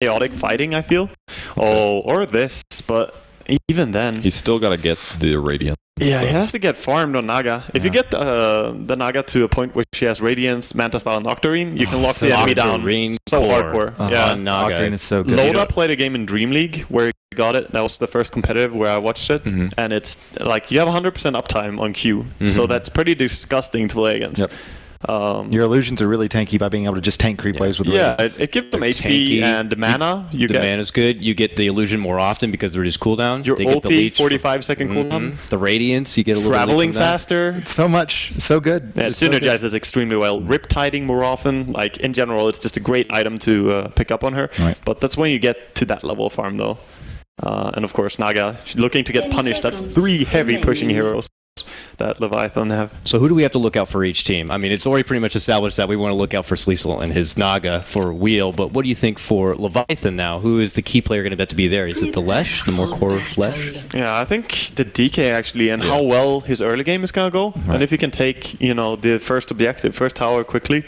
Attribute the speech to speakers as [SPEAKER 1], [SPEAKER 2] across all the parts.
[SPEAKER 1] chaotic fighting, I feel. Oh, or this, but even then...
[SPEAKER 2] He's still got to get the Radiance.
[SPEAKER 1] Yeah, he has to get farmed on Naga. If you get the Naga to a point where she has Radiance, Manta Style, and Octarine, you can lock the enemy down. So hardcore. Yeah,
[SPEAKER 3] Naga. Octarine is so good.
[SPEAKER 1] Loda played a game in Dream League where he got it. That was the first competitive where I watched it. And it's like you have 100% uptime on Q. So that's pretty disgusting to play against.
[SPEAKER 3] Yep. Your illusions are really tanky by being able to just tank creep waves with
[SPEAKER 1] it gives them HP and mana.
[SPEAKER 4] The mana's good. You get the illusion more often because they reduce cooldown.
[SPEAKER 1] Your ulti, 45-second cooldown.
[SPEAKER 4] The Radiance, you get a little
[SPEAKER 1] traveling faster.
[SPEAKER 3] So much, so good.
[SPEAKER 1] Yeah, it synergizes extremely well. Riptiding more often. Like in general, it's just a great item to pick up on her. But that's when you get to that level of farm, though. And of course, Naga looking to get punished. That's 3 heavy pushing heroes that Leviathan have.
[SPEAKER 4] So who do we have to look out for each team? I mean, it's already pretty much established that we want to look out for Sleesel and his Naga for Wheel, but what do you think for Leviathan now? Who is the key player going to bet to be there? Is it the Lesh, the more core Lesh?
[SPEAKER 1] Yeah, I think the DK actually, and how well his early game is going to go. And if he can take, you know, the first objective, first tower quickly,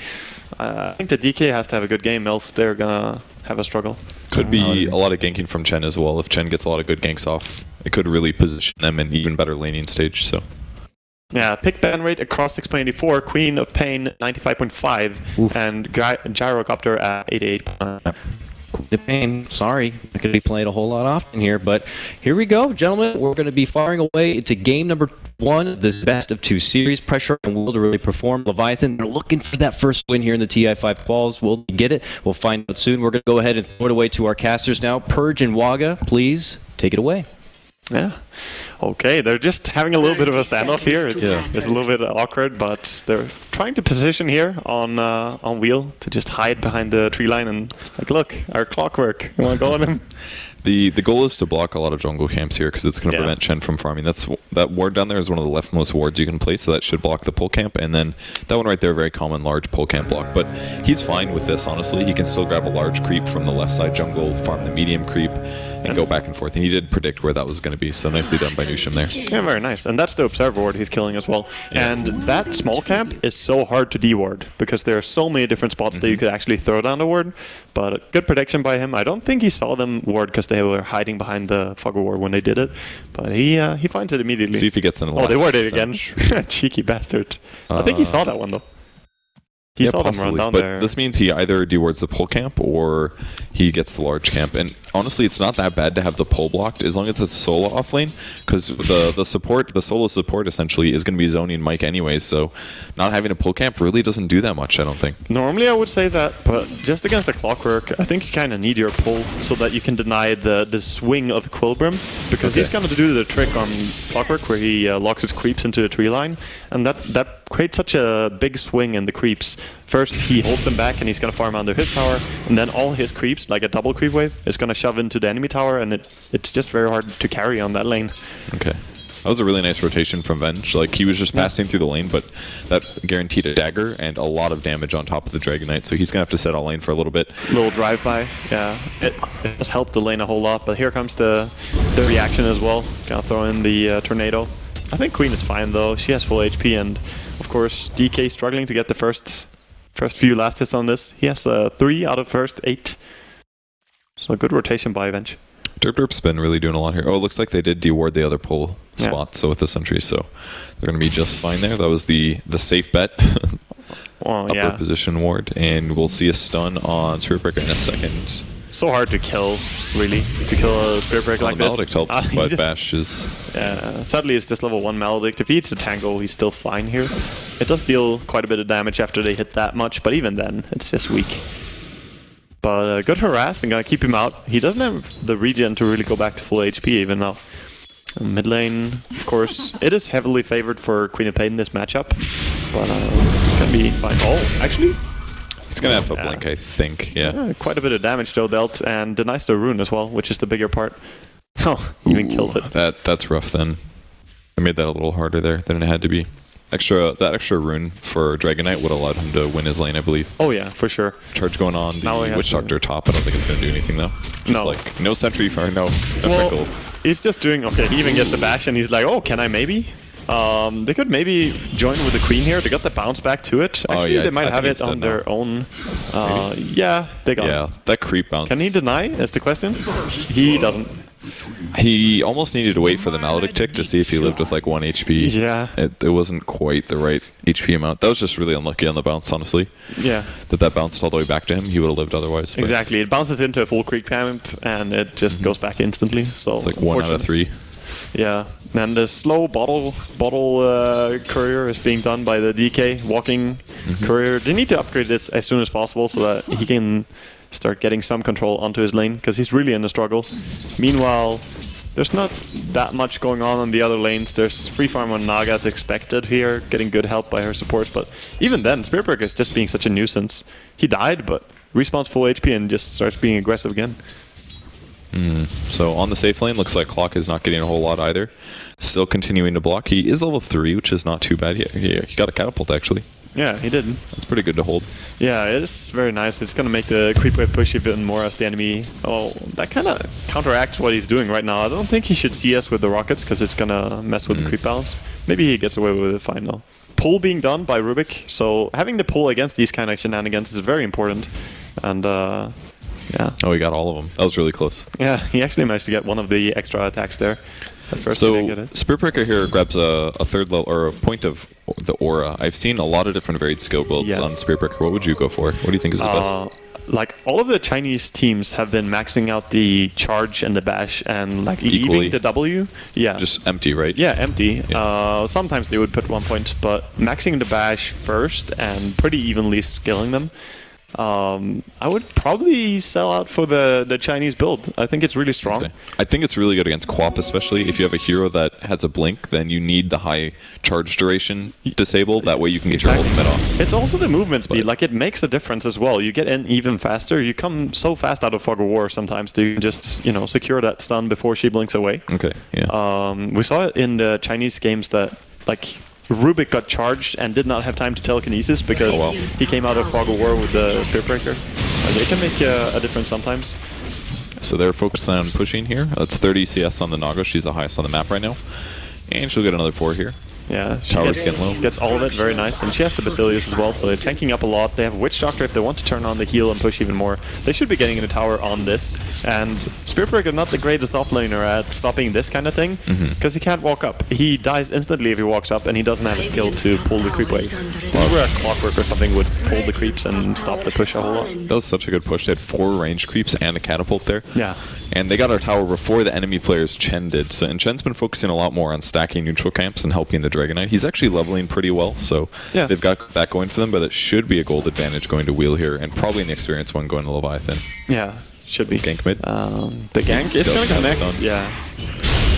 [SPEAKER 1] I think the DK has to have a good game, else they're going to have a struggle.
[SPEAKER 2] Could be a lot of ganking from Chen as well. If Chen gets a lot of good ganks off, it could really position them in even better laning stage. So.
[SPEAKER 1] Yeah, pick ban rate across 6.84, Queen of Pain 95.5, and Gyrocopter at 88.
[SPEAKER 4] Queen of Pain, sorry, not going to be played a whole lot often here, but here we go, gentlemen. We're going to be firing away into game number 1 of this best of 2 series. Pressure on Will to really perform. Leviathan, they're looking for that first win here in the TI5 quals. Will they get it? We'll find out soon. We're going to go ahead and throw it away to our casters now. Purge and Waga, please take it away.
[SPEAKER 1] Yeah. Okay, they're just having a little bit of a standoff here. It's a little bit awkward, but they're trying to position here on Wheel to just hide behind the tree line and like, look, our clockwork. You want to go on him?
[SPEAKER 2] The goal is to block a lot of jungle camps here because it's going to prevent Chen from farming. That ward down there is one of the leftmost wards you can place, so that should block the pull camp. And then that one right there, very common large pull camp block. But he's fine with this, honestly. He can still grab a large creep from the left side jungle, farm the medium creep, and go back and forth. And he did predict where that was going to be, so nicely done by Nusham there.
[SPEAKER 1] Yeah, very nice. And that's the Observer ward he's killing as well. And that small camp is so hard to de-ward because there are so many different spots that you could actually throw down the ward. But good prediction by him. I don't think he saw them ward because they were hiding behind the Fogger ward when they did it. But he finds it immediately.
[SPEAKER 2] See if he gets in the last.
[SPEAKER 1] Oh, they warded it again. Cheeky bastard. I think he saw that one though. He saw them run down there.
[SPEAKER 2] But this means he either dewards the pull camp or he gets the large camp. And honestly, it's not that bad to have the pull blocked as long as it's solo off lane, because the solo support essentially is going to be zoning Mike anyways. So not having a pull camp really doesn't do that much, I don't think.
[SPEAKER 1] Normally I would say that, but just against the clockwork, I think you kind of need your pull so that you can deny the swing of Quilbrim, because he's going to do the trick on clockwork where he locks his creeps into the tree line, and that creates such a big swing in the creeps. First, he holds them back and he's going to farm under his tower, and then all his creeps, like a double creep wave, is going to shove into the enemy tower, and it's just very hard to carry on that lane.
[SPEAKER 2] Okay. That was a really nice rotation from Venge. Like, he was just passing through the lane, but that guaranteed a dagger and a lot of damage on top of the Dragon Knight, so he's going to have to set all lane for a little bit.
[SPEAKER 1] Little drive-by, yeah. It has helped the lane a whole lot, but here comes the reaction as well. Gonna throw in the Tornado. I think Queen is fine, though. She has full HP, and of course, DK struggling to get the first few last hits on this. He has 3 out of first 8. So a good rotation by Venge.
[SPEAKER 2] Derp's been really doing a lot here. Oh, it looks like they did deward the other pull spot, so with the sentry, so they're going to be just fine there. That was the safe bet. Upper position ward, and we'll see a stun on Spirit Breaker in a second.
[SPEAKER 1] So hard to kill, really, to kill a Spirit Breaker like this.
[SPEAKER 2] Maledict helped, but Bash is...
[SPEAKER 1] Yeah, sadly it's just level 1 Maledict. If he hits the Tangle, he's still fine here. It does deal quite a bit of damage after they hit that much, but even then, it's just weak. But good harass and gonna keep him out. He doesn't have the regen to really go back to full HP even now. Mid lane, of course, it is heavily favored for Queen of Pain in this matchup, but it's gonna be fine. Oh, actually,
[SPEAKER 2] he's gonna have a blink, I think. Yeah.
[SPEAKER 1] Quite a bit of damage though dealt, and denies the rune as well, which is the bigger part. Oh, even kills it.
[SPEAKER 2] That's rough then. I made that a little harder there than it had to be. That extra rune for Dragon Knight would have allowed him to win his lane, I believe.
[SPEAKER 1] Oh yeah, for sure.
[SPEAKER 2] Charge going on, the Witch Doctor top. I don't think it's going to do anything though. Just like, no sentry fire, no trickle.
[SPEAKER 1] He's just doing, okay, he even gets the bash and he's like, oh, can I maybe? They could maybe join with the queen here. They got the bounce back to it. Actually,
[SPEAKER 2] yeah,
[SPEAKER 1] they might
[SPEAKER 2] I
[SPEAKER 1] have
[SPEAKER 2] think
[SPEAKER 1] it
[SPEAKER 2] it's
[SPEAKER 1] on
[SPEAKER 2] dead
[SPEAKER 1] their own. Yeah, they got
[SPEAKER 2] Yeah,
[SPEAKER 1] it.
[SPEAKER 2] that creep bounce.
[SPEAKER 1] Can he deny? Is the question. He doesn't.
[SPEAKER 2] He almost needed to wait for the Maledict tick to see if he lived with like 1 HP.
[SPEAKER 1] Yeah.
[SPEAKER 2] It wasn't quite the right HP amount. That was just really unlucky on the bounce, honestly.
[SPEAKER 1] Yeah.
[SPEAKER 2] That bounced all the way back to him. He would have lived otherwise. But
[SPEAKER 1] Exactly. It bounces into a full creep camp and it just goes back instantly. So
[SPEAKER 2] it's like 1 out of 3.
[SPEAKER 1] Yeah. And the slow bottle courier is being done by the DK walking courier. They need to upgrade this as soon as possible so that he can start getting some control onto his lane because he's really in a struggle. Meanwhile, there's not that much going on the other lanes. There's free farm on Naga as expected here, getting good help by her supports, but even then, Spearbreaker is just being such a nuisance. He died, but respawns full HP and just starts being aggressive again.
[SPEAKER 2] So on the safe lane, looks like Clock is not getting a whole lot either. Still continuing to block. He is level 3, which is not too bad. Yeah, he got a catapult actually.
[SPEAKER 1] Yeah, he did.
[SPEAKER 2] That's pretty good to hold.
[SPEAKER 1] Yeah, it is very nice. It's going to make the creep wave push even more as the enemy. Oh, that kind of counteracts what he's doing right now. I don't think he should see us with the rockets because it's going to mess with the creep balance. Maybe he gets away with it fine though. Pull being done by Rubik. So having the pull against these kind of shenanigans is very important. And yeah.
[SPEAKER 2] Oh, he got all of them. That was really close.
[SPEAKER 1] Yeah, he actually managed to get one of the extra attacks there. At first
[SPEAKER 2] So
[SPEAKER 1] he didn't get it.
[SPEAKER 2] Spearbreaker here grabs a third level or a point of the aura. I've seen a lot of different varied skill builds on Spearbreaker. What would you go for? What do you think is the best?
[SPEAKER 1] Like all of the Chinese teams have been maxing out the charge and the bash and like
[SPEAKER 2] Equally.
[SPEAKER 1] leaving the W. Yeah.
[SPEAKER 2] Just empty, right?
[SPEAKER 1] Yeah, empty.
[SPEAKER 2] Yeah.
[SPEAKER 1] Sometimes they would put 1 point, but maxing the bash first and pretty evenly skilling them. I would probably sell out for the Chinese build. I think it's really strong.
[SPEAKER 2] Okay. I think it's really good against Quap, especially if you have a hero that has a blink, then you need the high charge duration disabled. That way you can get your ultimate off.
[SPEAKER 1] It's also the movement speed. Like it makes a difference as well. You get in even faster. You come so fast out of Fog of War sometimes to just secure that stun before she blinks away.
[SPEAKER 2] Okay. Yeah.
[SPEAKER 1] We saw it in the Chinese games that like Rubik got charged and did not have time to telekinesis because he came out of Fog of War with the Spearbreaker. Like, it can make a difference sometimes.
[SPEAKER 2] So they're focused on pushing here. That's 30 CS on the Naga. She's the highest on the map right now. And she'll get another 4 here.
[SPEAKER 1] Yeah, she
[SPEAKER 2] Tower's getting low.
[SPEAKER 1] gets all of it, very nice. And she has the Basilius as well, so they're tanking up a lot. They have Witch Doctor if they want to turn on the heal and push even more. They should be getting in a tower on this. And Spearbreaker not the greatest offlaner at stopping this kind of thing, because he can't walk up. He dies instantly if he walks up, and he doesn't have a skill to pull the creep wave. Where a Clockwork or something would pull the creeps and stop the push a whole lot.
[SPEAKER 2] That was such a good push. They had 4 range creeps and a catapult there.
[SPEAKER 1] Yeah.
[SPEAKER 2] And they got our tower before the enemy players Chen did. So, and Chen's been focusing a lot more on stacking neutral camps and helping the Dragonite. He's actually leveling pretty well, so they've got that going for them, but it should be a gold advantage going to Wheel here, and probably an experience one going to Leviathan.
[SPEAKER 1] Yeah, should be.
[SPEAKER 2] Gank mid.
[SPEAKER 1] The gank is going to connect. Yeah.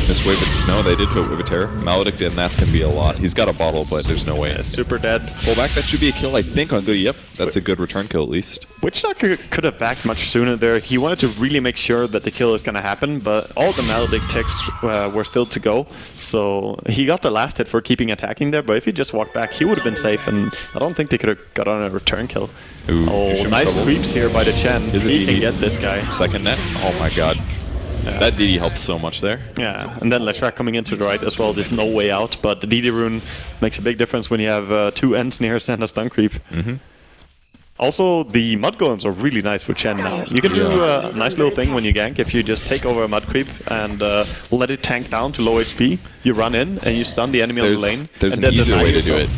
[SPEAKER 2] This wave, no, they did put Wave of Terror. Maledict, and that's going to be a lot. He's got a bottle, but there's no way.
[SPEAKER 1] Super dead.
[SPEAKER 2] Pull back, that should be a kill, I think, on Goody. Yep, that's a good return kill at least.
[SPEAKER 1] Witch Doctor could have backed much sooner there. He wanted to really make sure that the kill is going to happen, but all the Maledict ticks were still to go. So he got the last hit for keeping attacking there, but if he just walked back, he would have been safe, and I don't think they could have got on a return kill.
[SPEAKER 2] Ooh,
[SPEAKER 1] nice creeps here by the Chen. He can get this guy.
[SPEAKER 2] Second net? Oh my god. That DD helps so much there.
[SPEAKER 1] Yeah, and then Whreck coming into the right as well. There's no way out, but the DD rune makes a big difference when you have 2 ends near and a stun creep. Also, the mud golems are really nice for Chen now. You can do a nice little thing when you gank. If you just take over a mud creep and let it tank down to low HP, you run in and you stun the enemy on the lane.
[SPEAKER 2] There's an easier way to do it.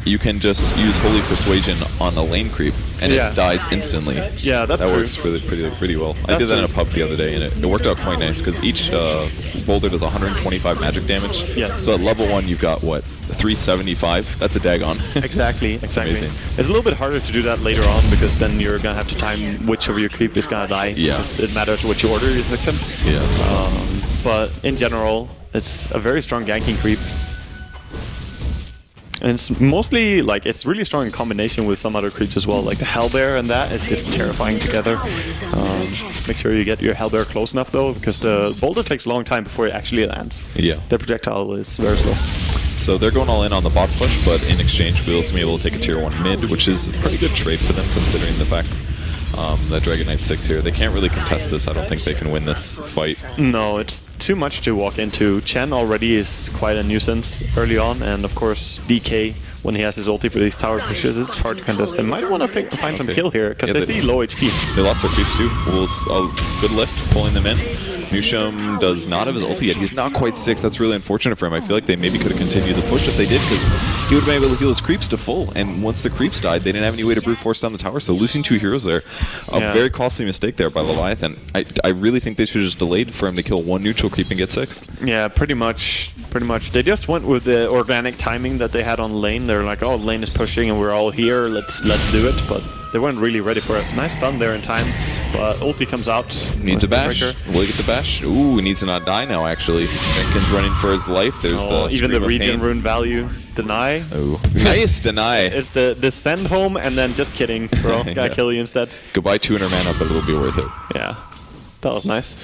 [SPEAKER 2] You can just use Holy Persuasion on a lane creep, and it dies instantly.
[SPEAKER 1] Yeah, that's
[SPEAKER 2] that
[SPEAKER 1] true.
[SPEAKER 2] works pretty well. I did that in a pub the other day, and it worked out quite nice, because each boulder does 125 magic damage.
[SPEAKER 1] Yes.
[SPEAKER 2] So at level 1, you've got, what, 375? That's a daggone.
[SPEAKER 1] Exactly.
[SPEAKER 2] Amazing.
[SPEAKER 1] It's a little bit harder to do that later on, because then you're going to have to time which of your creep is going to die.
[SPEAKER 2] Yeah.
[SPEAKER 1] It matters which order you pick them.
[SPEAKER 2] Yeah.
[SPEAKER 1] But in general, it's a very strong ganking creep. And it's mostly, like, it's really strong in combination with some other creeps as well. Like the Hellbear and that is just terrifying together. Make sure you get your Hellbear close enough, though, because the boulder takes a long time before it actually lands.
[SPEAKER 2] Yeah.
[SPEAKER 1] The projectile is very slow.
[SPEAKER 2] So they're going all in on the bot push, but in exchange, Wheel's going to be able to take a tier 1 mid, which is a pretty good trade for them, considering the fact that Dragonite 6 here. They can't really contest this. I don't think they can win this fight.
[SPEAKER 1] No, it's too much to walk into. Chen already is quite a nuisance early on, and of course DK, when he has his ulti for these tower pushes, it's hard to contest. They might want to find some kill here, because they see low HP.
[SPEAKER 2] They lost their creeps too. Wolves, good lift, pulling them in. Nusham does not have his ulti yet. He's not quite 6. That's really unfortunate for him. I feel like they maybe could have continued the push if they did, because he would have been able to heal his creeps to full. And once the creeps died, they didn't have any way to brute force down the tower. So losing 2 heroes there, a very costly mistake there by Leviathan. I really think they should have just delayed for him to kill 1 neutral creep and get 6.
[SPEAKER 1] Yeah, pretty much. They just went with the organic timing that they had on lane. They're like, oh, lane is pushing and we're all here. Let's do it. But they weren't really ready for it. Nice stun there in time, but ulti comes out.
[SPEAKER 2] Needs a bash. Will he get the bash? Ooh, he needs to not die now, actually. Jenkins running for his life. There's
[SPEAKER 1] even the regen rune value. Deny.
[SPEAKER 2] Oh, nice deny.
[SPEAKER 1] It's the send home and then just kidding, bro. Gotta kill you instead.
[SPEAKER 2] Goodbye 200 mana, but it'll be worth it.
[SPEAKER 1] Yeah, that was nice.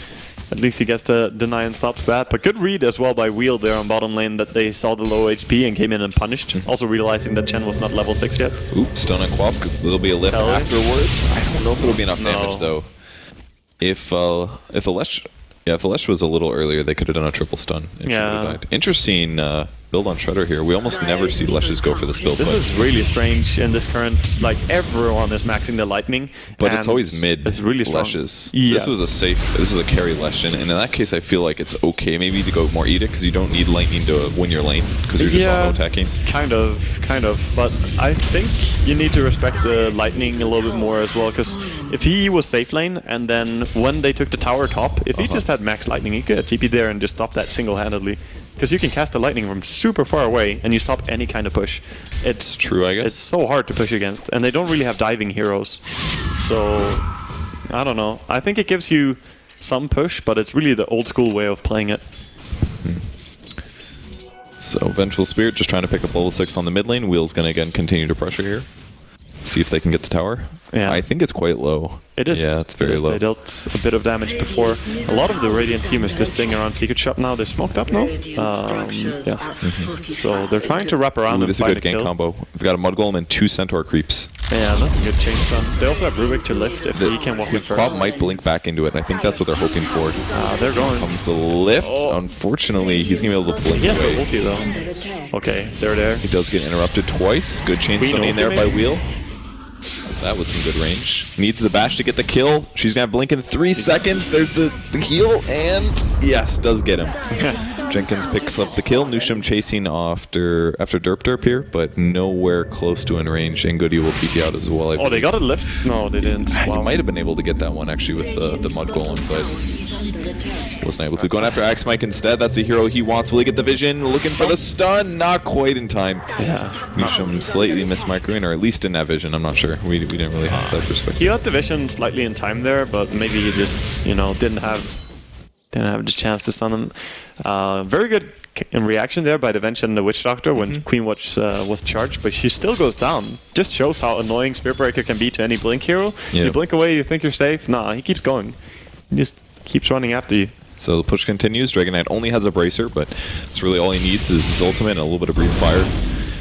[SPEAKER 1] At least he gets to deny and stops that. But good read as well by Wheel there on bottom lane that they saw the low HP and came in and punished. Also realizing that Chen was not level 6 yet.
[SPEAKER 2] Oops, stun on Quap. There'll be a lift afterwards. I don't know if it'll be enough damage though. If the Lesh was a little earlier, they could have done a triple stun. Died. Interesting build on Shredder here. We almost never see Leshes go for this build.
[SPEAKER 1] This is really strange in this current, like everyone is maxing the lightning.
[SPEAKER 2] But it's always mid
[SPEAKER 1] it's really strong.
[SPEAKER 2] Leshes. Yeah. This was a carry Lesh, and in that case I feel like it's okay maybe to go more Edict, because you don't need lightning to win your lane, because you're just auto-attacking.
[SPEAKER 1] Kind of. But I think you need to respect the lightning a little bit more as well, because if he was safe lane, and then when they took the tower top, if he just had max lightning, he could have TP there and just stop that single-handedly. Because you can cast the lightning from super far away and you stop any kind of push. It's
[SPEAKER 2] true, I guess.
[SPEAKER 1] It's so hard to push against, and they don't really have diving heroes. So, I don't know. I think it gives you some push, but it's really the old school way of playing it.
[SPEAKER 2] So, Vengeful Spirit just trying to pick up level 6 on the mid lane. Wheel's going to again continue to pressure here. See if they can get the tower.
[SPEAKER 1] Yeah.
[SPEAKER 2] I think it's quite low.
[SPEAKER 1] It is.
[SPEAKER 2] Yeah, it's very low.
[SPEAKER 1] They dealt a bit of damage before. A lot of the Radiant team is just sitting around Secret Shop now. They're smoked up now. Yes. So they're trying to wrap around and find a kill. This is a good gank combo. We've got a Mud Golem and 2 Centaur creeps. Yeah, that's a good chain stun. They also have Rubik to lift if he can walk in first.
[SPEAKER 2] Quab might blink back into it, and I think that's what they're hoping for.
[SPEAKER 1] They're going.
[SPEAKER 2] Comes the lift. Unfortunately, he's going to be able to blink
[SPEAKER 1] away. He has
[SPEAKER 2] away.
[SPEAKER 1] the ulti though. Okay, they're there.
[SPEAKER 2] He does get interrupted twice. Good chain stunning there by Wheel. That was some good range. Needs the bash to get the kill. She's gonna blink in 3 seconds. There's the heal, and yes, does get him. Jenkins picks up the kill. Nusham chasing after Derp here, but nowhere close to in range. And Goody will TP out as well.
[SPEAKER 1] Oh, they got a lift? No, they didn't.
[SPEAKER 2] Wow. He might have been able to get that one actually with the Mud Golem, but wasn't able to. Going after Axe Mike instead. That's the hero he wants. Will he get the vision? Looking for the stun. Not quite in time.
[SPEAKER 1] Yeah.
[SPEAKER 2] Nusham slightly missed microing, or at least in that vision. I'm not sure. We didn't really have that perspective.
[SPEAKER 1] He got the vision slightly in time there, but maybe he just, didn't have the chance to stun him. Very good reaction there by the Venge and the Witch Doctor when Queen Watch was charged, but she still goes down. Just shows how annoying Spirit Breaker can be to any blink hero. Yeah. You blink away, you think you're safe. Nah, he keeps going. He just keeps running after you.
[SPEAKER 2] So the push continues. Dragon Knight only has a Bracer, but it's really all he needs is his ultimate and a little bit of Breathe Fire.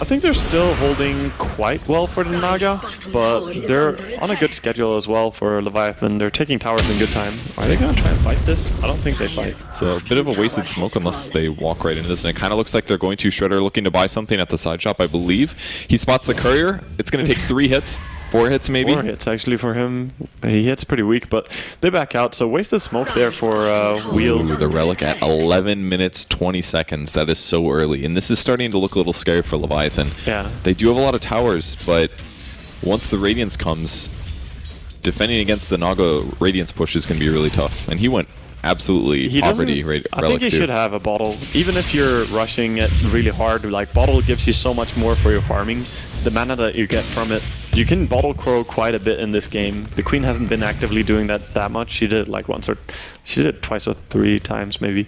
[SPEAKER 1] I think they're still holding quite well for the Naga, but they're on a good schedule as well for Leviathan. They're taking towers in good time. Are they going to try and fight this? I don't think they fight.
[SPEAKER 2] So a bit of a wasted smoke unless they walk right into this, and it kind of looks like they're going to. Shredder looking to buy something at the side shop, I believe. He spots the courier. It's going to take 3 hits. 4 hits maybe?
[SPEAKER 1] 4 hits actually for him. He hits pretty weak, but they back out. So wasted smoke there for Wheel.
[SPEAKER 2] Ooh, the Relic at 11 minutes 20 seconds. That is so early. And this is starting to look a little scary for Leviathan.
[SPEAKER 1] Yeah.
[SPEAKER 2] They do have a lot of towers, but once the Radiance comes, defending against the Naga Radiance push is going to be really tough. And he went absolutely poverty.
[SPEAKER 1] I think he should have a bottle. Even if you're rushing it really hard, like bottle gives you so much more for your farming. The mana that you get from it, you can bottle crow quite a bit in this game. The Queen hasn't been actively doing that much. She did it like once, or she did it twice or 3 times maybe.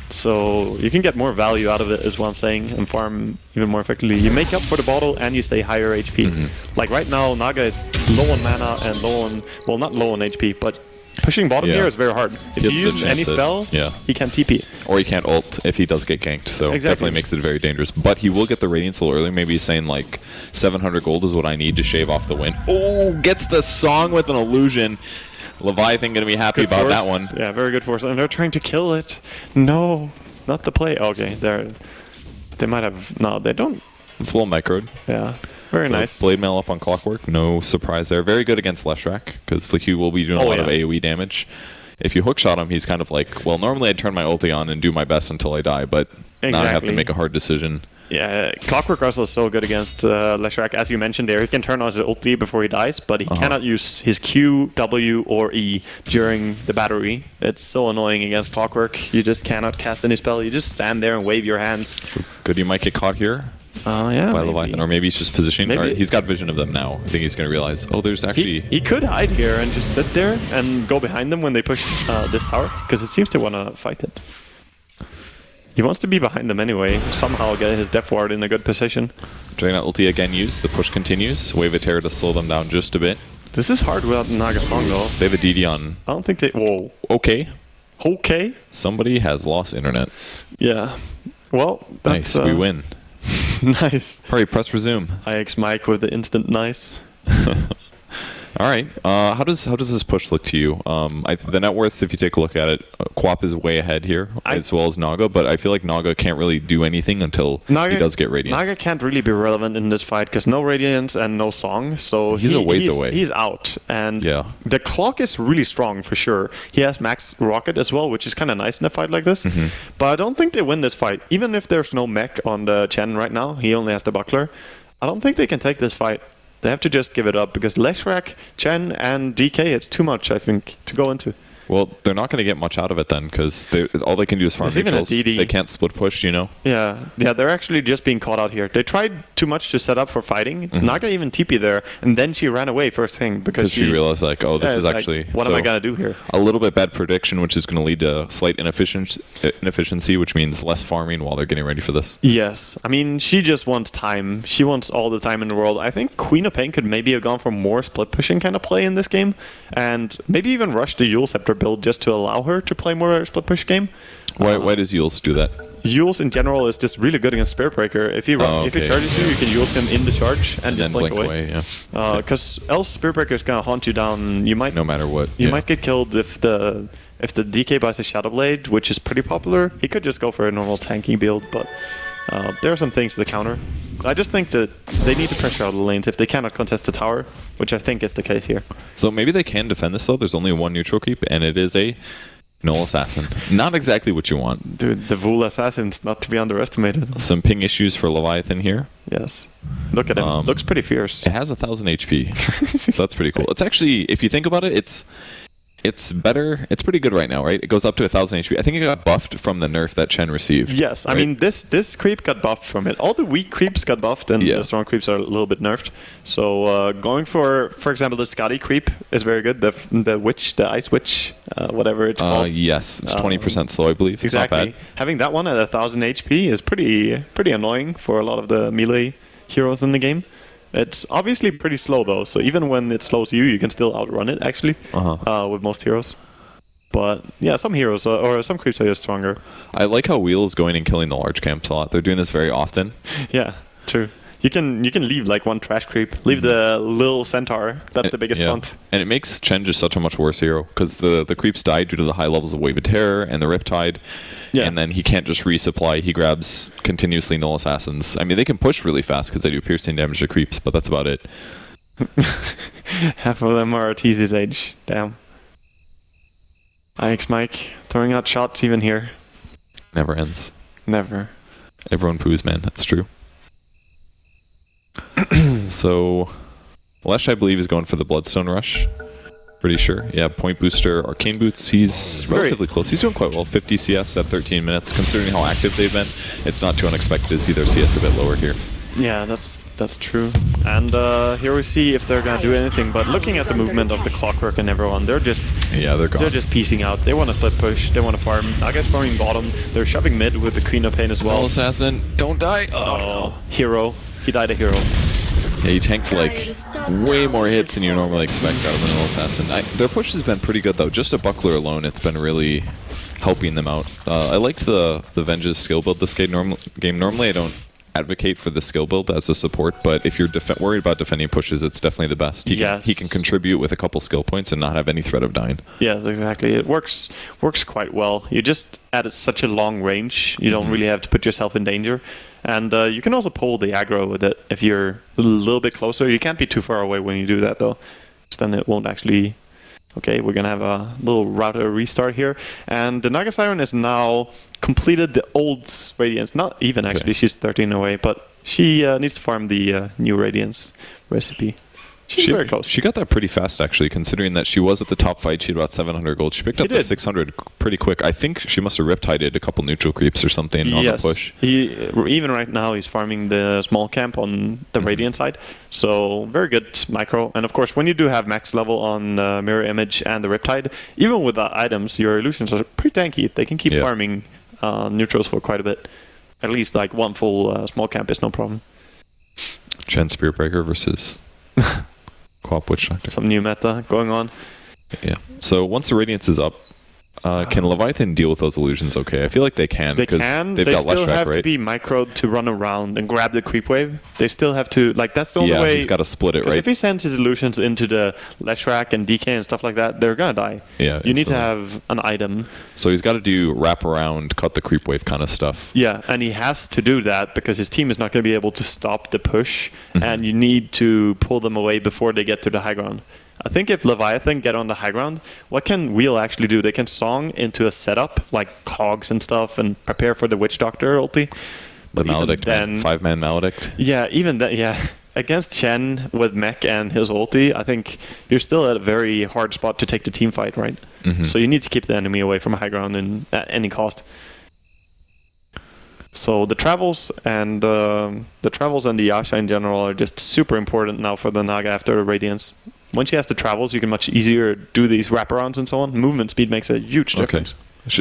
[SPEAKER 1] So you can get more value out of it is what I'm saying, and farm even more effectively. You make up for the bottle and you stay higher HP. Like right now, Naga is low on mana and low on, well, not low on HP, but pushing bottom here is very hard. If you use any spell, he can't TP.
[SPEAKER 2] Or he can't ult if he does get ganked, so definitely makes it very dangerous. But he will get the Radiance a little early, maybe saying like 700 gold is what I need to shave off the win. Oh, gets the song with an illusion. Leviathan going to be happy
[SPEAKER 1] Good
[SPEAKER 2] about
[SPEAKER 1] force.
[SPEAKER 2] that one.
[SPEAKER 1] Yeah, very good force. And they're trying to kill it. No, not the play. Okay, they might have... No, they don't.
[SPEAKER 2] It's well microed.
[SPEAKER 1] Yeah, very
[SPEAKER 2] So
[SPEAKER 1] nice.
[SPEAKER 2] Blade Mail up on Clockwork. No surprise there. Very good against Whreck, because he will be doing a lot of AoE damage. If you hookshot him, he's kind of like, well, normally I'd turn my ulti on and do my best until I die, but now I have to make a hard decision.
[SPEAKER 1] Yeah, Clockwork also is so good against Whreck. As you mentioned there, he can turn on his ulti before he dies, but he cannot use his Q, W, or E during the battery. It's so annoying against Clockwork. You just cannot cast any spell. You just stand there and wave your hands.
[SPEAKER 2] Good, he might get caught here.
[SPEAKER 1] Yeah,
[SPEAKER 2] by Leviathan, or maybe he's just positioning. Or he's got vision of them now. I think he's going to realize, oh, there's actually...
[SPEAKER 1] He could hide here and just sit there and go behind them when they push this tower, because it seems to want to fight it. He wants to be behind them anyway, somehow get his Death Ward in a good position.
[SPEAKER 2] Dragon ulti again used, the push continues. Wave of Terror to slow them down just a bit.
[SPEAKER 1] This is hard without Naga Song though.
[SPEAKER 2] They have a DD on.
[SPEAKER 1] I don't think they... Whoa.
[SPEAKER 2] Okay.
[SPEAKER 1] Okay.
[SPEAKER 2] Somebody has lost internet.
[SPEAKER 1] Yeah. Well, that's...
[SPEAKER 2] Nice, we win.
[SPEAKER 1] Nice.
[SPEAKER 2] Hurry, press resume.
[SPEAKER 1] IX Mike with the instant nice.
[SPEAKER 2] All right. How does this push look to you? The net worths, if you take a look at it, Quap is way ahead here, as well as Naga, but I feel like Naga can't really do anything until he does get Radiance.
[SPEAKER 1] Naga can't really be relevant in this fight because no Radiance and no Song, so
[SPEAKER 2] he's a ways away.
[SPEAKER 1] He's out, and the clock is really strong for sure. He has max rocket as well, which is kind of nice in a fight like this, but I don't think they win this fight. Even if there's no mech on the Chen right now, he only has the buckler. I don't think they can take this fight. They have to just give it up because Whreck, Chen, and DK, it's too much, I think, to go into.
[SPEAKER 2] Well, they're not going to get much out of it then because all they can do is farm neutrals. They can't split push, you know?
[SPEAKER 1] Yeah, they're actually just being caught out here. They tried too much to set up for fighting. Naga even TP there, and then she ran away first thing because
[SPEAKER 2] she realized, like, oh, this is actually...
[SPEAKER 1] Like, what am I going to do here?
[SPEAKER 2] A little bit bad prediction, which is going to lead to slight inefficiency, which means less farming while they're getting ready for this.
[SPEAKER 1] Yes. I mean, she just wants time. She wants all the time in the world. I think Queen of Pain could maybe have gone for more split pushing kind of play in this game, and maybe even rush the Yule Scepter build just to allow her to play more split push game.
[SPEAKER 2] Why does Yules do that?
[SPEAKER 1] Yules in general is just really good against Spirit Breaker. If he charges you can use him in the charge and just blink away. Because else Spirit Breaker is gonna haunt you down. You might
[SPEAKER 2] no matter what.
[SPEAKER 1] You might get killed if the DK buys a Shadow Blade, which is pretty popular. He could just go for a normal tanking build, but there are some things to counter. I just think that they need to pressure out the lanes if they cannot contest the tower, which I think is the case here.
[SPEAKER 2] So maybe they can defend this though. There's only one neutral creep, and it is a Null Assassin. Not exactly what you want.
[SPEAKER 1] Dude, the Vul Assassin's not to be underestimated.
[SPEAKER 2] Some ping issues for Leviathan here.
[SPEAKER 1] Yes. Look at him. Looks pretty fierce.
[SPEAKER 2] It has 1,000 HP, so that's pretty cool. It's actually, if you think about it, it's better. It's pretty good right now, right? It goes up to 1,000 HP. I think it got buffed from the nerf that Chen received.
[SPEAKER 1] Yes,
[SPEAKER 2] right?
[SPEAKER 1] I mean this creep got buffed from it. All the weak creeps got buffed, and the strong creeps are a little bit nerfed. So going for example, the Scotty creep is very good. The witch, the ice witch, whatever it's called.
[SPEAKER 2] Yes, it's 20% slow, I believe.
[SPEAKER 1] Exactly.
[SPEAKER 2] It's not bad.
[SPEAKER 1] Having that one at 1,000 HP is pretty annoying for a lot of the melee heroes in the game. It's obviously pretty slow though, so even when it slows you, you can still outrun it actually with most heroes. But yeah, some heroes or some creeps are just stronger.
[SPEAKER 2] I like how Wheel is going and killing the large camps a lot. They're doing this very often.
[SPEAKER 1] Yeah, true. You can leave like one trash creep. Leave the little centaur. That's the biggest taunt.
[SPEAKER 2] And it makes Chen just such a much worse hero because the creeps die due to the high levels of Wave of Terror and the Riptide. Yeah. And then he can't just resupply. He grabs continuously Null Assassins. I mean, they can push really fast because they do piercing damage to creeps, but that's about it.
[SPEAKER 1] Half of them are TZ's age. Damn. IX Mike throwing out shots even here.
[SPEAKER 2] Never ends.
[SPEAKER 1] Never.
[SPEAKER 2] Everyone poos, man. That's true. So, Lesh, I believe, is going for the Bloodstone Rush. Pretty sure. Yeah, Point Booster, Arcane Boots. He's relatively close. He's doing quite well. 50 CS at 13 minutes. Considering how active they've been, it's not too unexpected to see their CS a bit lower here.
[SPEAKER 1] Yeah, that's true. And here we see if they're gonna do anything. But looking at the movement of the Clockwork and everyone, they're just
[SPEAKER 2] they're gone.
[SPEAKER 1] They're just piecing out. They want to split push. They want to farm. Naga's farming bottom. They're shoving mid with the Queen of Pain as well.
[SPEAKER 2] Null Assassin, don't die.
[SPEAKER 1] Oh, hero. He died a hero.
[SPEAKER 2] Yeah, he tanked like way more hits than you normally expect out of an Null Assassin. Their push has been pretty good though. Just a buckler alone, it's been really helping them out. I liked the Venge's skill build this game. Normally I don't advocate for the skill build as a support, but if you're worried about defending pushes, it's definitely the best. He can contribute with a couple skill points and not have any threat of dying.
[SPEAKER 1] Yes, exactly. It works quite well. You just at such a long range, you don't really have to put yourself in danger. And you can also pull the aggro with it if you're a little bit closer. You can't be too far away when you do that, though, because then it won't actually... Okay, we're going to have a little router restart here. And the Naga Siren is now completed the old Radiance. Not even, actually. She's 13 away, but she needs to farm the new Radiance recipe. She's very close.
[SPEAKER 2] She got that pretty fast, actually, considering that she was at the top fight. She had about 700 gold. She picked up the 600 pretty quick. I think she must have riptided a couple neutral creeps or something on the push.
[SPEAKER 1] Even right now, he's farming the small camp on the Radiant side. So, very good micro. And of course, when you do have max level on Mirror Image and the Riptide, even with the items, your illusions are pretty tanky. They can keep farming neutrals for quite a bit. At least like one full small camp is no problem.
[SPEAKER 2] Chen Spearbreaker versus... Co-op Witch Doctor.
[SPEAKER 1] Some new meta going on.
[SPEAKER 2] Yeah. So once the Radiance is up, can Leviathan deal with those illusions okay? I feel like they can.
[SPEAKER 1] They can.
[SPEAKER 2] They've
[SPEAKER 1] they
[SPEAKER 2] got
[SPEAKER 1] still
[SPEAKER 2] Wreck,
[SPEAKER 1] have
[SPEAKER 2] right?
[SPEAKER 1] to be microed to run around and grab the creep wave. They still have to, like, that's the only way.
[SPEAKER 2] Yeah, he's got to split it, right?
[SPEAKER 1] Because if he sends his illusions into the Leshrac and DK and stuff like that, they're going to die.
[SPEAKER 2] Yeah.
[SPEAKER 1] You need to have an item.
[SPEAKER 2] So he's got to do wrap around, cut the creep wave kind of stuff.
[SPEAKER 1] Yeah, and he has to do that because his team is not going to be able to stop the push, and you need to pull them away before they get to the high ground. I think if Leviathan get on the high ground, what can Wheel actually do? They can song into a setup, like cogs and stuff, and prepare for the Witch Doctor ulti.
[SPEAKER 2] The Maledict, then, 5-man Maledict.
[SPEAKER 1] Yeah, even that, yeah. Against Chen with mech and his ulti, I think you're still at a very hard spot to take the team fight, right? So you need to keep the enemy away from high ground at any cost. So the travels and the Yasha in general are just super important now for the Naga after Radiance. Once she has the travels, you can much easier do these wraparounds and so on. Movement speed makes a huge difference.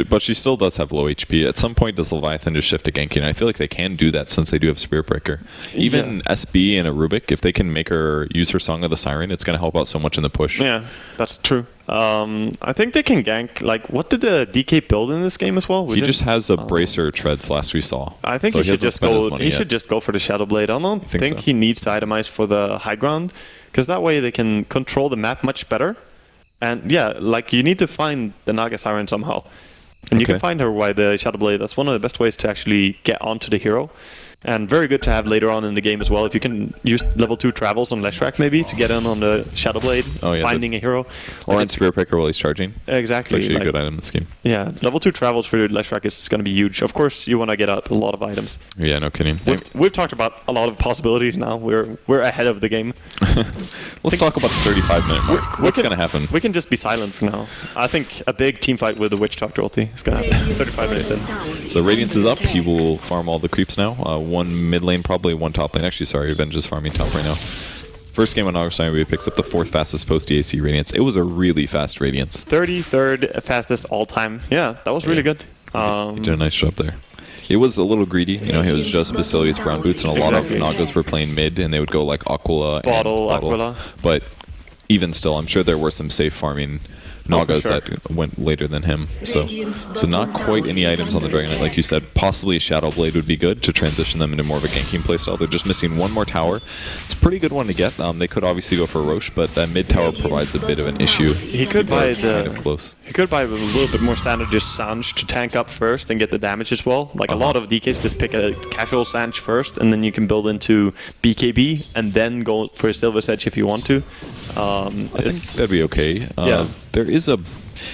[SPEAKER 2] But she still does have low HP. At some point, does Leviathan just shift to ganking? I feel like they can do that since they do have Spearbreaker. Even SB and a Rubik, if they can make her use her Song of the Siren, it's going to help out so much in the push.
[SPEAKER 1] Yeah, that's true. I think they can gank. Like, what did the DK build in this game as well?
[SPEAKER 2] He just has a Bracer treads last we saw.
[SPEAKER 1] I think he should just go. He should just go for the Shadow Blade. I don't think he needs to itemize for the high ground, because that way they can control the map much better. And yeah, like, you need to find the Naga Siren somehow. And you can find her by the Shadow Blade. That's one of the best ways to actually get onto the hero. And very good to have later on in the game as well. If you can use level 2 travels on Leshrac maybe to get in on the Shadow Blade, finding a hero.
[SPEAKER 2] Or on Spearbreaker while he's charging.
[SPEAKER 1] Exactly.
[SPEAKER 2] It's actually a good item in this game.
[SPEAKER 1] Yeah, level 2 travels for Leshrac is going to be huge. Of course, you want to get up a lot of items.
[SPEAKER 2] Yeah, no kidding.
[SPEAKER 1] We've talked about a lot of possibilities now. We're ahead of the game.
[SPEAKER 2] Let's talk about the 35-minute mark. What's going to happen?
[SPEAKER 1] We can just be silent for now. I think a big team fight with the Witch Doctor ulti is going to happen. 35 minutes in.
[SPEAKER 2] So Radiance is up. He will farm all the creeps now. One mid lane, probably one top lane. Actually, sorry, Avenge is farming top right now. First game on August 9, he picks up the 4th fastest post-DAC Radiance. It was a really fast Radiance.
[SPEAKER 1] 33rd fastest all-time. Yeah, that was really good.
[SPEAKER 2] He did a nice job there. It was a little greedy. You know, he was just Basilius Brown Boots, and a lot of Nagas were playing mid, and they would go like Aquila
[SPEAKER 1] Bottle. Aquila.
[SPEAKER 2] But even still, I'm sure there were some safe farming Nagas that went later than him. So not quite any items on the Dragon Knight, like you said. Possibly a Shadow Blade would be good to transition them into more of a ganking playstyle. They're just missing one more tower. It's a pretty good one to get. They could obviously go for Roche, but that mid tower provides a bit of an issue.
[SPEAKER 1] He could buy
[SPEAKER 2] kind of close.
[SPEAKER 1] He could buy a little bit more standard, just Sange to tank up first and get the damage as well. Like a lot of DKs just pick a casual Sange first, and then you can build into BKB and then go for a Silver's Edge if you want to.
[SPEAKER 2] I think that'd be okay. There is a...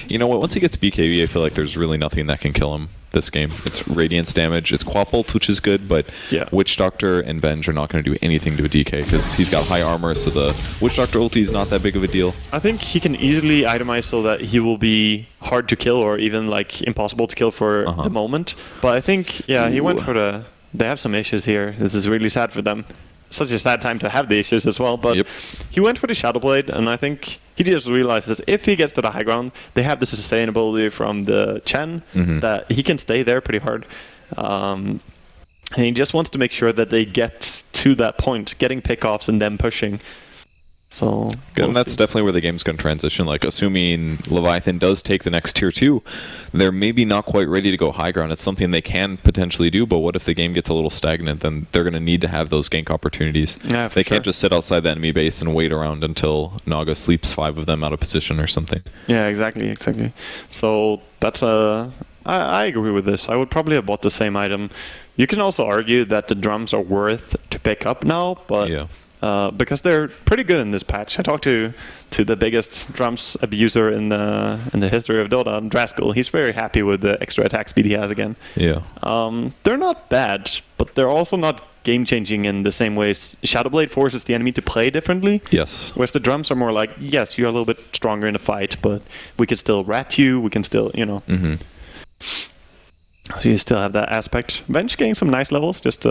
[SPEAKER 2] You know what? Once he gets BKB, I feel like there's really nothing that can kill him this game. It's Radiance damage. It's Quapult, which is good, but Witch Doctor and Venge are not going to do anything to a DK because he's got high armor, so the Witch Doctor ulti is not that big of a deal.
[SPEAKER 1] I think he can easily itemize so that he will be hard to kill or even like impossible to kill for the moment. But I think, he went for the... They have some issues here. This is really sad for them. Such a sad time to have the issues as well, but he went for the Shadow Blade, and I think he just realizes if he gets to the high ground, they have the sustainability from the Chen that he can stay there pretty hard. And he just wants to make sure that they get to that point, getting pickoffs and then pushing. So
[SPEAKER 2] and that's definitely where the game's going to transition. Like, assuming Leviathan does take the next tier 2, they're maybe not quite ready to go high ground. It's something they can potentially do, but what if the game gets a little stagnant? Then they're going to need to have those gank opportunities.
[SPEAKER 1] Yeah,
[SPEAKER 2] they can't just sit outside the enemy base and wait around until Naga sleeps 5 of them out of position or something.
[SPEAKER 1] Yeah, exactly. So that's I agree with this. I would probably have bought the same item. You can also argue that the drums are worth to pick up now, but
[SPEAKER 2] Yeah.
[SPEAKER 1] Because they're pretty good in this patch. I talked to the biggest drums abuser in the history of Dota, Draskell. He's very happy with the extra attack speed he has again.
[SPEAKER 2] Yeah.
[SPEAKER 1] They're not bad, but they're also not game-changing in the same ways. Shadowblade forces the enemy to play differently.
[SPEAKER 2] Yes.
[SPEAKER 1] Whereas the drums are more like, yes, you're a little bit stronger in the fight, but we can still rat you. We can still,
[SPEAKER 2] Mm-hmm.
[SPEAKER 1] So you still have that aspect. Venge getting some nice levels, just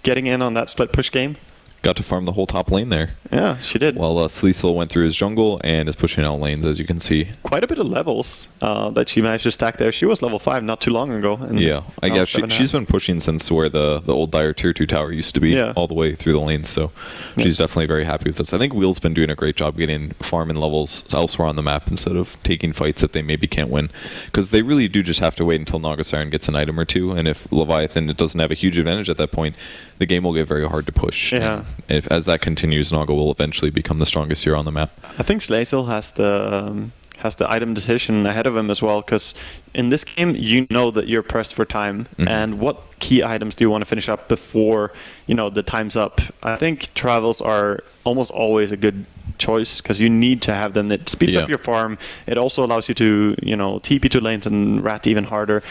[SPEAKER 1] getting in on that split push game.
[SPEAKER 2] Got to farm the whole top lane there.
[SPEAKER 1] Yeah, she did.
[SPEAKER 2] While Sleesel went through his jungle and is pushing out lanes, as you can see.
[SPEAKER 1] Quite a bit of levels that she managed to stack there. She was level 5 not too long ago. And
[SPEAKER 2] Yeah, I guess she's been pushing since where the old Dire tier 2 tower used to be, all the way through the lanes. So she's definitely very happy with this. I think Wheel's been doing a great job getting farm and levels elsewhere on the map instead of taking fights that they maybe can't win. Because they really do just have to wait until Naga Siren gets an item or two. And if Leviathan doesn't have a huge advantage at that point, the game will get very hard to push.
[SPEAKER 1] Yeah.
[SPEAKER 2] And as that continues, Naga will eventually become the strongest hero on the map.
[SPEAKER 1] I think Slazel has the item decision ahead of him as well, because in this game you know that you're pressed for time, and what key items do you want to finish up before the time's up. I think travels are almost always a good choice because you need to have them. It speeds up your farm. It also allows you to TP to lanes and rat even harder.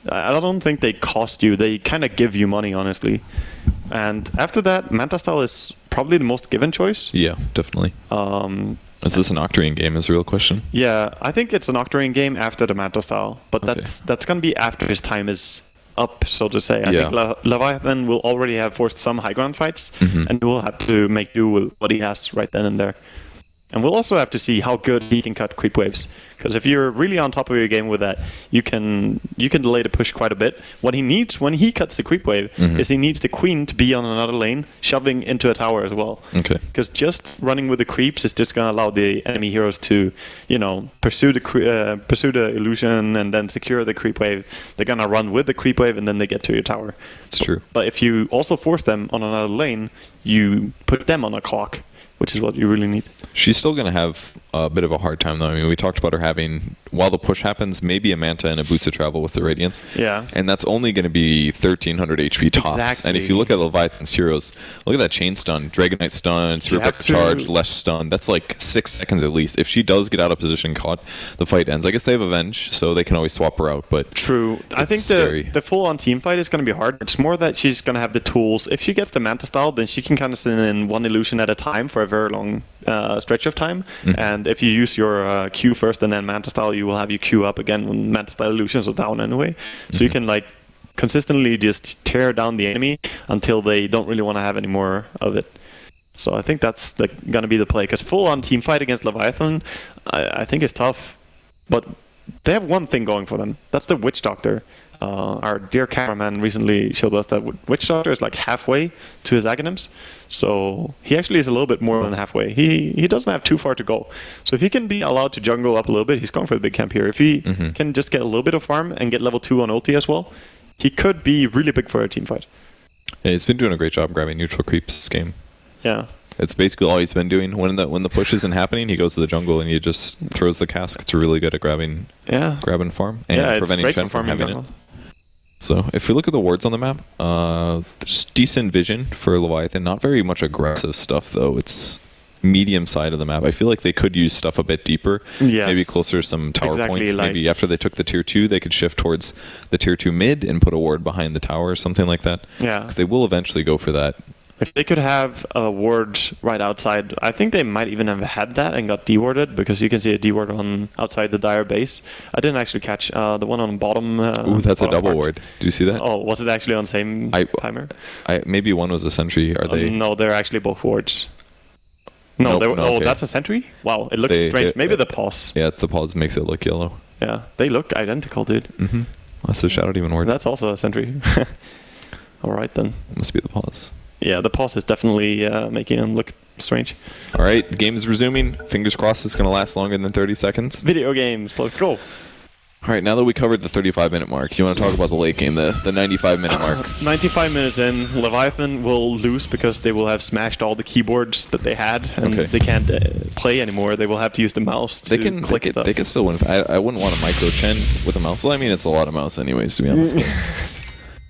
[SPEAKER 1] I don't think they cost you. They kind of give you money, honestly. And after that, Manta Style is probably the most given choice.
[SPEAKER 2] Yeah, definitely. Is this an Octarine game is the real question?
[SPEAKER 1] Yeah, I think it's an Octarine game after the Manta Style, but that's going to be after his time is up, so to say. I think Leviathan will already have forced some high ground fights, and will have to make do with what he has right then and there. And we'll also have to see how good he can cut creep waves. Because if you're really on top of your game with that, you can delay the push quite a bit. What he needs when he cuts the creep wave is he needs the queen to be on another lane, shoving into a tower as well.
[SPEAKER 2] Okay.
[SPEAKER 1] Because just running with the creeps is just going to allow the enemy heroes to, pursue the illusion and then secure the creep wave. They're going to run with the creep wave and then they get to your tower.
[SPEAKER 2] It's true.
[SPEAKER 1] But if you also force them on another lane, you put them on a clock, which is what you really need.
[SPEAKER 2] She's still going to have a bit of a hard time, though. I mean, we talked about her having, while the push happens, maybe a Manta and a Boots of Travel with the Radiance.
[SPEAKER 1] Yeah.
[SPEAKER 2] And that's only going to be 1,300 HP tops.
[SPEAKER 1] Exactly.
[SPEAKER 2] And if you look at Leviathan's heroes, look at that chain stun, Dragonite stun, Super Charge, Lesh stun. That's like 6 seconds at least. If she does get out of position caught, the fight ends. I guess they have Avenge, so they can always swap her out. But
[SPEAKER 1] true. I think the full-on team fight is going to be hard. It's more that she's going to have the tools. If she gets the Manta Style, then she can kind of send in one illusion at a time for a very long stretch of time. And if you use your Q first and then Manta Style, you will have your Q up again when Manta Style illusions are down anyway. So you can consistently just tear down the enemy until they don't really want to have any more of it. So I think that's going to be the play, because full-on team fight against Leviathan, I think is tough. But they have one thing going for them. That's the Witch Doctor. Our dear cameraman recently showed us that Witch Doctor is like halfway to his Aghanims. So he actually is a little bit more than halfway. He doesn't have too far to go. So if he can be allowed to jungle up a little bit, he's going for the big camp here. If he can just get a little bit of farm and get level 2 on ulti as well, he could be really big for a team fight.
[SPEAKER 2] Yeah, he's been doing a great job grabbing neutral creeps this game.
[SPEAKER 1] Yeah.
[SPEAKER 2] It's basically all he's been doing. When the push isn't happening, he goes to the jungle and he just throws the cask. It's really good at grabbing farm and preventing Chen from having it. So if we look at the wards on the map, there's decent vision for Leviathan. Not very much aggressive stuff, though. It's medium side of the map. I feel like they could use stuff a bit deeper. Yes. Maybe closer to some tower points. Maybe after they took the tier 2, they could shift towards the tier 2 mid and put a ward behind the tower or something like that. Yeah. Because they will eventually go for that.
[SPEAKER 1] If they could have a ward right outside, I think they might even have had that and got dewarded, because you can see a deward on outside the Dire base. I didn't actually catch the one on the bottom.
[SPEAKER 2] Ooh, that's a double ward. Did you see that?
[SPEAKER 1] Oh, was it actually on the same timer?
[SPEAKER 2] Maybe one was a sentry. Are they?
[SPEAKER 1] No, they're actually both wards. No, okay. That's a sentry? Wow, it looks strange. Maybe the pause.
[SPEAKER 2] Yeah, it's the pause makes it look yellow.
[SPEAKER 1] Yeah, they look identical, dude.
[SPEAKER 2] That's a Shadow Demon ward.
[SPEAKER 1] That's also a sentry. All right, then.
[SPEAKER 2] Must be the pause.
[SPEAKER 1] Yeah, the pause is definitely making them look strange.
[SPEAKER 2] All right, the game is resuming. Fingers crossed it's going to last longer than 30 seconds.
[SPEAKER 1] Video games, let's go.
[SPEAKER 2] All right, now that we covered the 35-minute mark, you want to talk about the late game, the 95-minute mark.
[SPEAKER 1] 95 minutes in, Leviathan will lose because they will have smashed all the keyboards that they had, and they can't play anymore. They will have to use the mouse to click stuff.
[SPEAKER 2] They can still win. I wouldn't want to micro Chen with a mouse. Well, I mean, it's a lot of mouse anyways, to be honest. But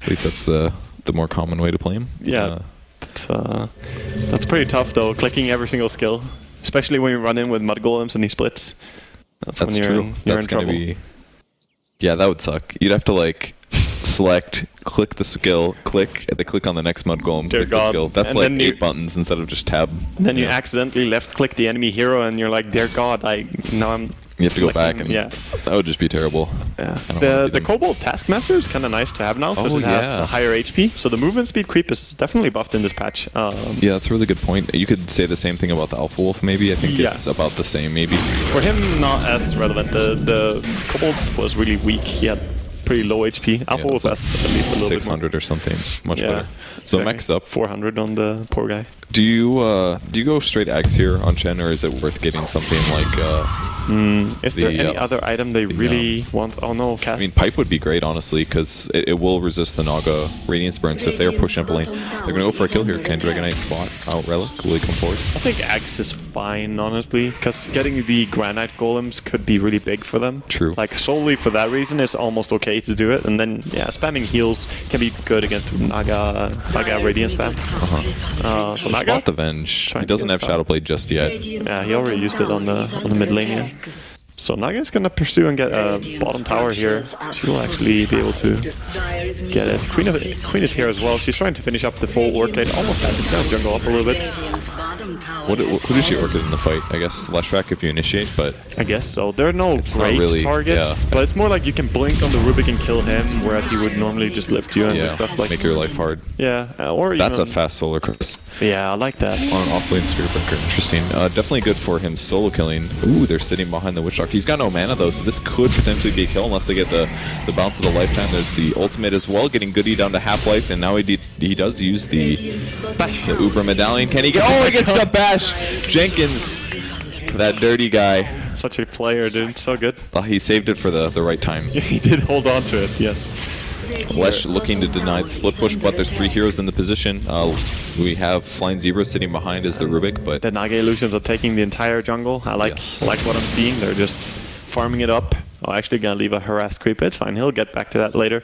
[SPEAKER 2] at least that's the more common way to play him.
[SPEAKER 1] Yeah, that's pretty tough, though, clicking every single skill. Especially when you run in with mud golems and he splits. That's when
[SPEAKER 2] true.
[SPEAKER 1] You're in trouble.
[SPEAKER 2] Yeah, that would suck. You'd have to like select, click the skill, click, and then click on the next mud golem, click the skill. That's and like 8 buttons instead of just tab.
[SPEAKER 1] And then you accidentally left click the enemy hero and you're like, dear God, now I'm
[SPEAKER 2] You have to go back and that would just be terrible.
[SPEAKER 1] Yeah. The Cobalt Taskmaster is kind of nice to have now since it has a higher HP. So the movement speed creep is definitely buffed in this patch.
[SPEAKER 2] Yeah, that's a really good point. You could say the same thing about the Alpha Wolf maybe. I think it's about the same maybe.
[SPEAKER 1] For him, not as relevant. The Cobalt was really weak. He had pretty low HP. Alpha Wolf has at least a little
[SPEAKER 2] 600
[SPEAKER 1] bit more.
[SPEAKER 2] or something. Much better. So max up.
[SPEAKER 1] 400 on the poor guy.
[SPEAKER 2] Do you go straight Axe here on Chen, or is it worth getting something like...
[SPEAKER 1] is there any other item they really want? Oh no, Cat.
[SPEAKER 2] I mean, Pipe would be great, honestly, because it will resist the Naga Radiance Burn, so if they're pushing up a lane, they're going to go for a kill here. Can Dragonite spot out Relic? Will he come forward?
[SPEAKER 1] I think Axe is fine, honestly, because getting the Granite Golems could be really big for them.
[SPEAKER 2] True.
[SPEAKER 1] Like, solely for that reason, it's almost okay to do it, and then, spamming heals can be good against Naga Radiance spam. So Naga...
[SPEAKER 2] Spot the Venge. He doesn't have Shadowblade just yet.
[SPEAKER 1] Yeah, he already used it on the mid lane here. So Naga's gonna pursue and get a bottom tower here. She will actually be able to get it. Queen is here as well. She's trying to finish up the full Orchid. Almost has it. Gonna jungle up a little bit.
[SPEAKER 2] Who did she Orchid in the fight? I guess Leshrac if you initiate, but...
[SPEAKER 1] I guess so. There are no great targets, but it's more like you can blink on the Rubik and kill him, whereas he would normally just lift you and do stuff like...
[SPEAKER 2] make your life hard.
[SPEAKER 1] Yeah, or
[SPEAKER 2] that's a fast Solar Crest.
[SPEAKER 1] Yeah, I like that.
[SPEAKER 2] On an offlane Spirit Breaker. Interesting. Definitely good for him solo killing. Ooh, they're sitting behind the Witch Doctor. He's got no mana though, so this could potentially be a kill unless they get the bounce of the lifetime. There's the ultimate as well, getting Goody down to half life, and now he does use the Uber Medallion. Can he get? Oh, he gets the bash. Jenkins, that dirty guy.
[SPEAKER 1] Such a player, dude. So good.
[SPEAKER 2] He saved it for the right time.
[SPEAKER 1] Yeah, he did hold on to it. Yes.
[SPEAKER 2] Lesh looking to deny the split push, but there's 3 heroes in the position. We have Flying Zebra sitting behind as the Rubik, but...
[SPEAKER 1] The Naga Illusions are taking the entire jungle. I like what I'm seeing. They're just farming it up. Oh, actually gonna leave a harass creep. It's fine. He'll get back to that later.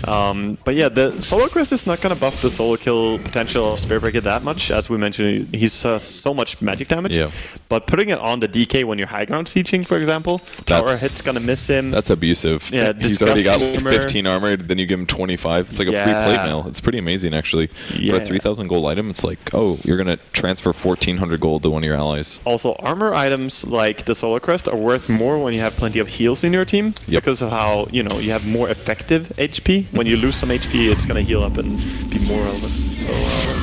[SPEAKER 1] But yeah, the Solar Crest is not gonna buff the solo kill potential of Spirit Breaker that much. As we mentioned, he's so much magic damage. Yeah. But putting it on the DK when you're high ground sieging, for example, tower hit's gonna miss him.
[SPEAKER 2] That's abusive. Yeah, he's already got 15 armor, then you give him 25. It's like a free plate mail. It's pretty amazing, actually. For a 3,000 gold item, it's like, oh, you're gonna transfer 1,400 gold to one of your allies.
[SPEAKER 1] Also, armor items like the Solar Crest are worth more when you have plenty of heals in your team because of how you have more effective HP. When you lose some HP, it's gonna heal up and be more relevant. So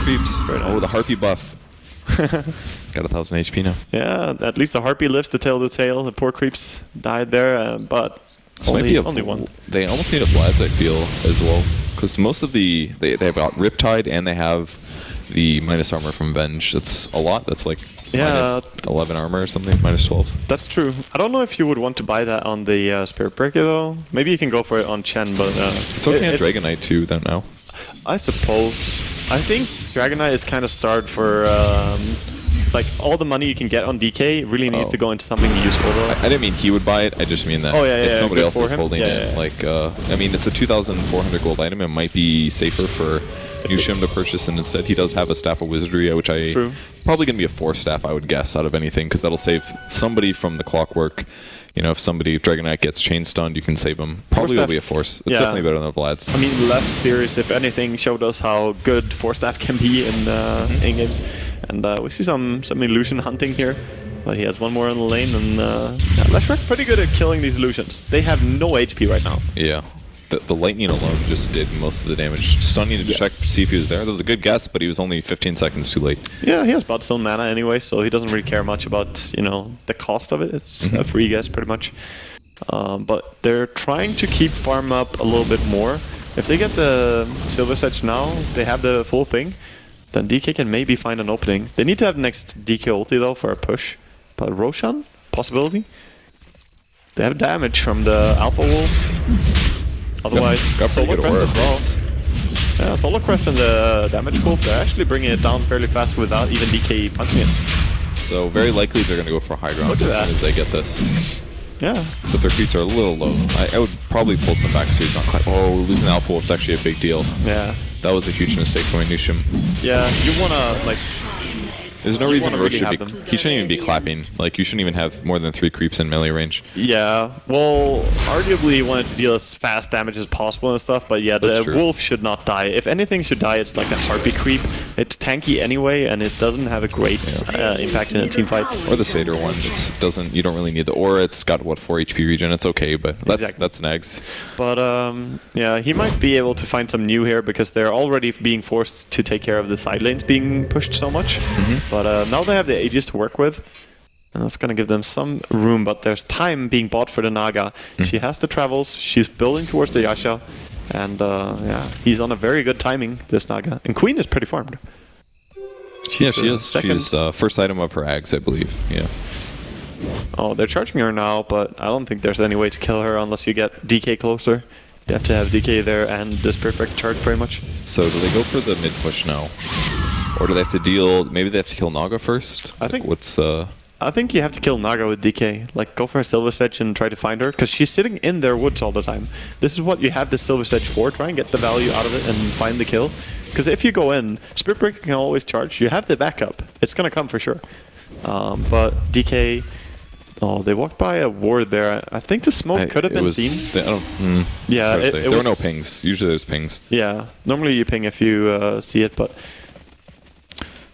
[SPEAKER 2] creeps.
[SPEAKER 1] Nice.
[SPEAKER 2] Oh, the Harpy buff. It's got 1,000 HP now.
[SPEAKER 1] Yeah, at least the Harpy lives to tell the tale. The poor creeps died there, but only one.
[SPEAKER 2] They almost need a Vlad's, I feel, as well, because most of they've got Riptide and they have the minus armor from Venge. That's a lot. That's like minus 11 armor or something, minus 12.
[SPEAKER 1] That's true. I don't know if you would want to buy that on the Spirit Breaker though. Maybe you can go for it on Chen, but
[SPEAKER 2] it's okay on Dragonite too. Then now,
[SPEAKER 1] I suppose. I think Dragonite is kind of starved for like all the money you can get on DK really needs to go into something useful though.
[SPEAKER 2] I didn't mean he would buy it. I just mean that if somebody else is holding it, like I mean, it's a 2,400 gold item. It might be safer for Yushim to purchase, and instead he does have a Staff of Wizardry, which probably going to be a 4 staff, I would guess, out of anything, because that'll save somebody from the clockwork. You know, if Dragonite gets chain stunned, you can save him. Probably will be a force. It's definitely better than Vlad's.
[SPEAKER 1] I mean, last series, if anything, showed us how good 4 staff can be in games, and we see some illusion hunting here. But he has one more in the lane, and Leshrac pretty good at killing these illusions. They have no HP right now.
[SPEAKER 2] Yeah. The lightning alone just did most of the damage. Stunning to check to see if he was there. That was a good guess, but he was only 15 seconds too late.
[SPEAKER 1] Yeah, he has Bloodstone mana anyway, so he doesn't really care much about the cost of it. It's a free guess pretty much. But they're trying to keep farm up a little bit more. If they get the Silver Sedge now, they have the full thing. then DK can maybe find an opening. They need to have next DK ulti though for a push. But Roshan? Possibility? They have damage from the Alpha Wolf. Otherwise, Solar Crest as well. Yeah, Solar Crest and the Damage Wolf, they're actually bringing it down fairly fast without even DK punching it.
[SPEAKER 2] So very likely they're going to go for high ground as soon as they get this.
[SPEAKER 1] Yeah.
[SPEAKER 2] Except their creeps are a little low. I would probably pull some back so he's not quite... Oh, losing Alpha Wolf's actually a big deal.
[SPEAKER 1] Yeah.
[SPEAKER 2] That was a huge mistake for Nushim.
[SPEAKER 1] Yeah, you want to, like...
[SPEAKER 2] There's no reason Roche
[SPEAKER 1] really
[SPEAKER 2] should be... He shouldn't even be clapping. Like, you shouldn't even have more than 3 creeps in melee range.
[SPEAKER 1] Yeah, well, arguably you want it to deal as fast damage as possible and stuff, but yeah, the wolf should not die. If anything should die, it's like the Harpy creep. It's tanky anyway, and it doesn't have a great impact in a team fight.
[SPEAKER 2] Or the Satyr one. It doesn't... You don't really need the aura. It's got, what, 4 HP regen. It's okay, but that's nags.
[SPEAKER 1] But, yeah, he might be able to find some new here, because they're already being forced to take care of the side lanes being pushed so much. But now they have the Aegis to work with, and that's going to give them some room, but there's time being bought for the Naga. She has the travels, she's building towards the Yasha, and yeah, he's on a very good timing, this Naga. And Queen is pretty farmed.
[SPEAKER 2] She is. She's first item of her Ags, I believe. Yeah.
[SPEAKER 1] Oh, they're charging her now, but I don't think there's any way to kill her unless you get DK closer. You have to have DK there and the Spirit Break charge pretty much.
[SPEAKER 2] So do they go for the mid push now? Or do they have to deal... Maybe they have to kill Naga first?
[SPEAKER 1] I think...
[SPEAKER 2] I
[SPEAKER 1] think you have to kill Naga with DK. Like, go for a Silver Sedge and try to find her, because she's sitting in their woods all the time. This is what you have the Silver Sedge for. Try and get the value out of it and find the kill. Because if you go in, Spirit Breaker can always charge. You have the backup. It's going to come for sure. But DK... Oh, they walked by a ward there. I think the smoke could have been seen.
[SPEAKER 2] Yeah, there were no pings. Usually there's pings.
[SPEAKER 1] Yeah, normally you ping if you see it, but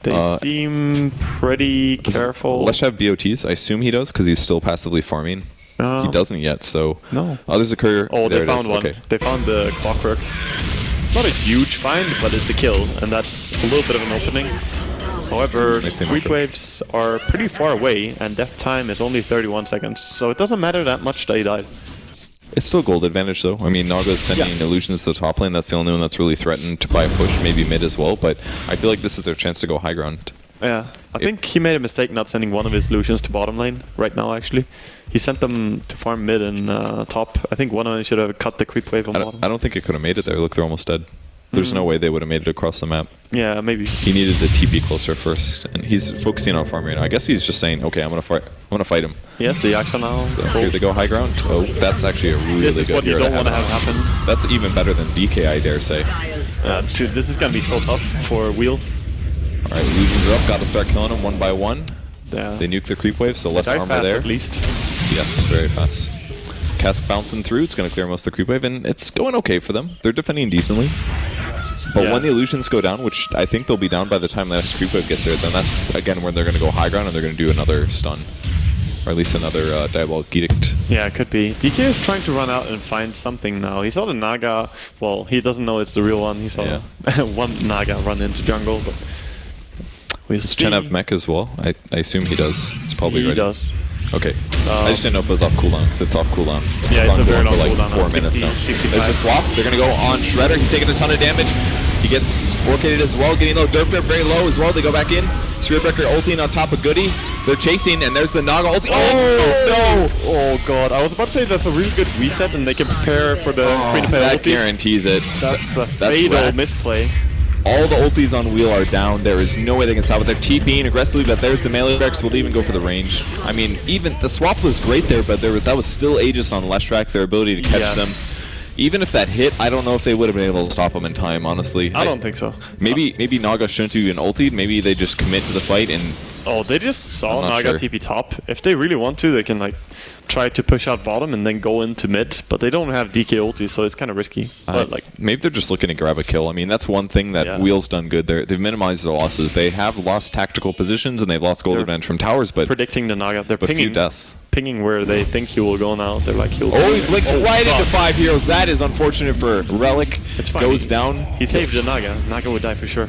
[SPEAKER 1] they seem pretty careful.
[SPEAKER 2] Let's have BOTs. I assume he does because he's still passively farming. He doesn't yet, so...
[SPEAKER 1] No.
[SPEAKER 2] Oh, there's a courier.
[SPEAKER 1] Oh, they found one. Okay. They found the Clockwork. Not a huge find, but it's a kill, and that's a little bit of an opening. However, creep waves are pretty far away, and death time is only 31 seconds, so it doesn't matter that much that he died.
[SPEAKER 2] It's still gold advantage, though. I mean, Naga's sending illusions to the top lane. That's the only one that's really threatened by a push, maybe mid as well, but I feel like this is their chance to go high ground.
[SPEAKER 1] Yeah, I think he made a mistake not sending one of his illusions to bottom lane right now, actually. He sent them to farm mid and top. I think one of them should have cut the creep wave on bottom.
[SPEAKER 2] I don't think it could have made it there. Look, they're almost dead. There's no way they would have made it across the map.
[SPEAKER 1] Yeah, maybe.
[SPEAKER 2] He needed the TP closer first, and he's focusing on farming right now. I guess he's just saying, okay, I'm gonna fight him.
[SPEAKER 1] He has the Yaksha now.
[SPEAKER 2] So here they go high ground. Oh, that's actually a really good
[SPEAKER 1] This is what you don't want to have happen.
[SPEAKER 2] That's even better than DK, I dare say.
[SPEAKER 1] Dude, this is gonna be so tough for Wheel.
[SPEAKER 2] Alright, illusions are up. Gotta start killing them one by one.
[SPEAKER 1] Yeah.
[SPEAKER 2] They nuke the creep wave, so less armor there.
[SPEAKER 1] At least.
[SPEAKER 2] Yes, very fast. Cask bouncing through. It's gonna clear most of the creep wave, and it's going okay for them. They're defending decently. But when the illusions go down, which I think they'll be down by the time the next creep wave gets there, then that's, again, where they're going to go high ground and they're going to do another stun. Or at least another Diabolic Edict.
[SPEAKER 1] Yeah, it could be. DK is trying to run out and find something now. He saw the Naga. Well, he doesn't know it's the real one. He saw one Naga run into jungle, but we'll
[SPEAKER 2] Does
[SPEAKER 1] see.
[SPEAKER 2] Chen have mech as well? I assume he does. It's probably
[SPEAKER 1] He
[SPEAKER 2] ready.
[SPEAKER 1] does.
[SPEAKER 2] Okay. I just didn't know if it was off cooldown, because it's off cooldown.
[SPEAKER 1] Yeah, it's a very long
[SPEAKER 2] for like
[SPEAKER 1] cooldown.
[SPEAKER 2] 4 minutes now.
[SPEAKER 1] 65.
[SPEAKER 2] There's a swap. They're going to go on Shredder. He's taking a ton of damage. He gets orchided as well, getting low. Derp very low as well. They go back in. Spiritbreaker ulting on top of Goody. They're chasing, and there's the Naga ulti. Oh, no!
[SPEAKER 1] Oh, God. I was about to say that's a really good reset, and they can prepare for the Queen of Pale
[SPEAKER 2] That
[SPEAKER 1] ulti.
[SPEAKER 2] guarantees it.
[SPEAKER 1] That's a fatal misplay.
[SPEAKER 2] All the ultis on Wheel are down. There is no way they can stop it. They're TPing aggressively, but there's the melee Rex. Will even go for the range. I mean, even the swap was great there, but that was still Aegis on Leshrac, their ability to catch them. Even if that hit, I don't know if they would have been able to stop them in time, honestly.
[SPEAKER 1] I don't think so.
[SPEAKER 2] Maybe Naga shouldn't do an ulti. Maybe they just commit to the fight and...
[SPEAKER 1] Oh, they just saw Naga TP top. If they really want to, they can like try to push out bottom and then go into mid, but they don't have DK ulti, so it's kind of risky. But like,
[SPEAKER 2] maybe they're just looking to grab a kill. I mean, that's one thing that Wheel's done good. They've minimized their losses. They have lost tactical positions and they've lost gold advantage from towers, but
[SPEAKER 1] predicting the Naga, they're
[SPEAKER 2] pinging. Few deaths.
[SPEAKER 1] Pinging where they think he will go now. They're like, he'll.
[SPEAKER 2] Oh, he blinks right into 5 heroes. That is unfortunate for Relic.
[SPEAKER 1] It's fine.
[SPEAKER 2] Goes down.
[SPEAKER 1] He saved the Naga. Naga would die for sure.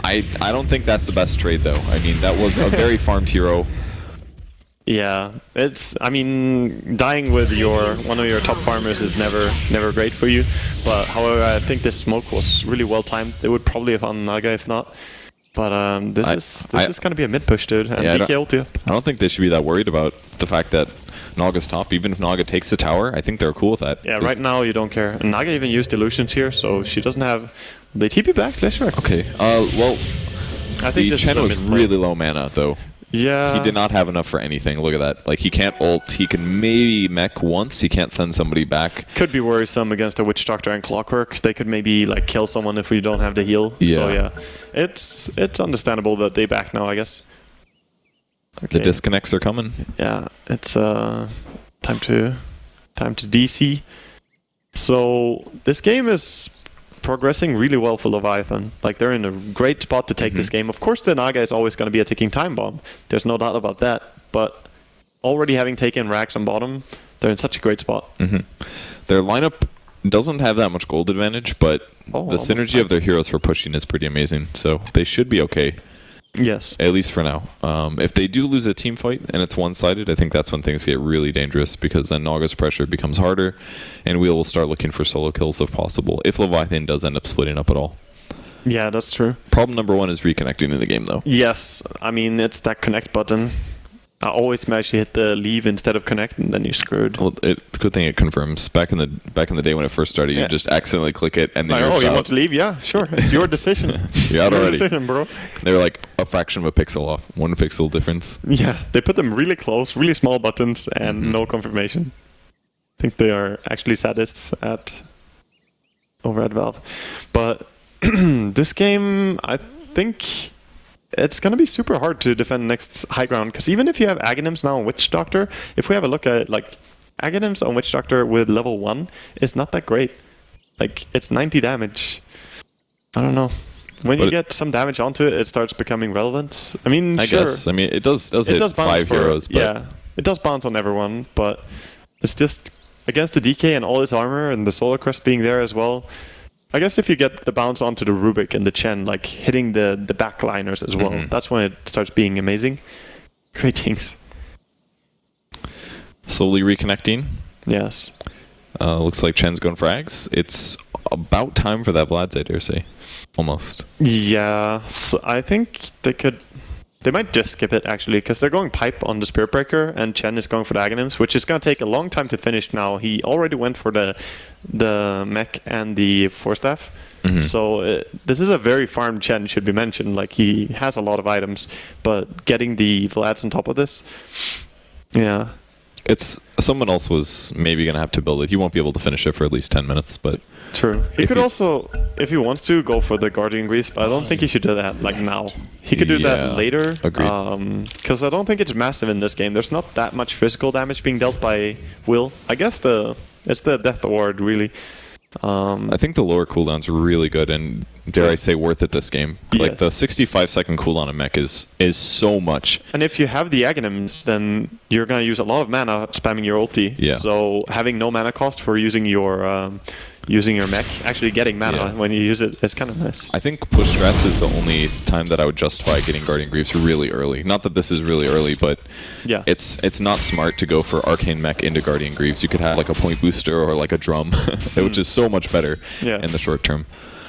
[SPEAKER 2] I don't think that's the best trade though. I mean, that was a very farmed hero.
[SPEAKER 1] Yeah, it's. I mean, dying with one of your top farmers is never great for you. But however, I think this smoke was really well timed. They would probably have found Naga if not. But this is going to be a mid push, dude. And DK ulti up.
[SPEAKER 2] I don't think they should be that worried about the fact that Naga's top. Even if Naga takes the tower, I think they're cool with that.
[SPEAKER 1] Yeah, right now you don't care. And Naga even used illusions here, so she doesn't have... They TP back, Leviathan.
[SPEAKER 2] Okay. Well,
[SPEAKER 1] I think
[SPEAKER 2] the Chen was really low mana, though.
[SPEAKER 1] Yeah.
[SPEAKER 2] He did not have enough for anything. Look at that. Like, he can't ult. He can maybe mech once. He can't send somebody back.
[SPEAKER 1] Could be worrisome against a Witch Doctor and Clockwork. They could maybe like kill someone if we don't have the heal.
[SPEAKER 2] Yeah.
[SPEAKER 1] So yeah, it's understandable that they back now, I guess.
[SPEAKER 2] Okay. The disconnects are coming.
[SPEAKER 1] Yeah, it's time to DC. So this game is progressing really well for Leviathan. Like, they're in a great spot to take this game. Of course, the Naga is always going to be a ticking time bomb. There's no doubt about that. But already having taken racks on bottom, they're in such a great spot.
[SPEAKER 2] Their lineup doesn't have that much gold advantage, but the synergy of their heroes for pushing is pretty amazing. So they should be okay.
[SPEAKER 1] Yes.
[SPEAKER 2] At least for now. If they do lose a team fight and it's one-sided, I think that's when things get really dangerous, because then Naga's pressure becomes harder, and we will start looking for solo kills if possible, if Leviathan does end up splitting up at all.
[SPEAKER 1] Yeah, that's true.
[SPEAKER 2] Problem number one is reconnecting in the game, though.
[SPEAKER 1] Yes. I mean, it's that connect button. I always manage to hit the leave instead of connect, and then you're screwed.
[SPEAKER 2] Well, good thing it confirms. Back in the day when it first started, you just accidentally click it, and then you're
[SPEAKER 1] you want to leave? Yeah, sure. It's your decision.
[SPEAKER 2] You're out already.
[SPEAKER 1] Decision, bro.
[SPEAKER 2] They're like a fraction of a pixel off. 1 pixel difference.
[SPEAKER 1] Yeah, they put them really close, really small buttons, and no confirmation. I think they are actually sadists over at Valve. But this game, I think... It's going to be super hard to defend next high ground, because even if you have Aghanims now on Witch Doctor, if we have a look at like Aghanims on Witch Doctor with level 1 is not that great. Like, it's 90 damage. I don't know. When you get some damage onto it, it starts becoming relevant. I mean,
[SPEAKER 2] I guess. I mean, it does hit 5 heroes. But
[SPEAKER 1] yeah, it does bounce on everyone, but it's just against the DK and all his armor and the Solar Crest being there as well. I guess if you get the bounce onto the Rubik and the Chen, like hitting the backliners as well, that's when it starts being amazing. Great things.
[SPEAKER 2] Slowly reconnecting.
[SPEAKER 1] Yes.
[SPEAKER 2] Looks like Chen's going for Ags. It's about time for that Vlad's, I dare say. Almost.
[SPEAKER 1] Yeah. So I think they might just skip it, actually, because they're going pipe on the Spirit Breaker, and Chen is going for the Aghanims, which is going to take a long time to finish now. He already went for the mech and the Force Staff. So this is a very farmed Chen, should be mentioned. Like, he has a lot of items, but getting the Vlads on top of this, yeah.
[SPEAKER 2] It's someone else was maybe going to have to build it. He won't be able to finish it for at least 10 minutes, but...
[SPEAKER 1] True. He could also, if he wants to, go for the Guardian Greaves, but I don't think he should do that, like, now. He could do that later.
[SPEAKER 2] Agreed.
[SPEAKER 1] Because I don't think it's massive in this game. There's not that much physical damage being dealt by Will. I guess it's the Death Ward, really.
[SPEAKER 2] I think the lower cooldowns are really good, and dare I say worth it this game. Like, the 65-second cooldown on mech is so much.
[SPEAKER 1] And if you have the Aghanims, then you're going to use a lot of mana spamming your ulti.
[SPEAKER 2] Yeah.
[SPEAKER 1] So having no mana cost for using your mech, actually getting mana when you use it, is kind of nice.
[SPEAKER 2] I think push strats is the only time that I would justify getting Guardian Greaves really early. Not that this is really early, but it's not smart to go for Arcane Mech into Guardian Greaves. You could have like a point booster or like a drum, which is so much better in the short term.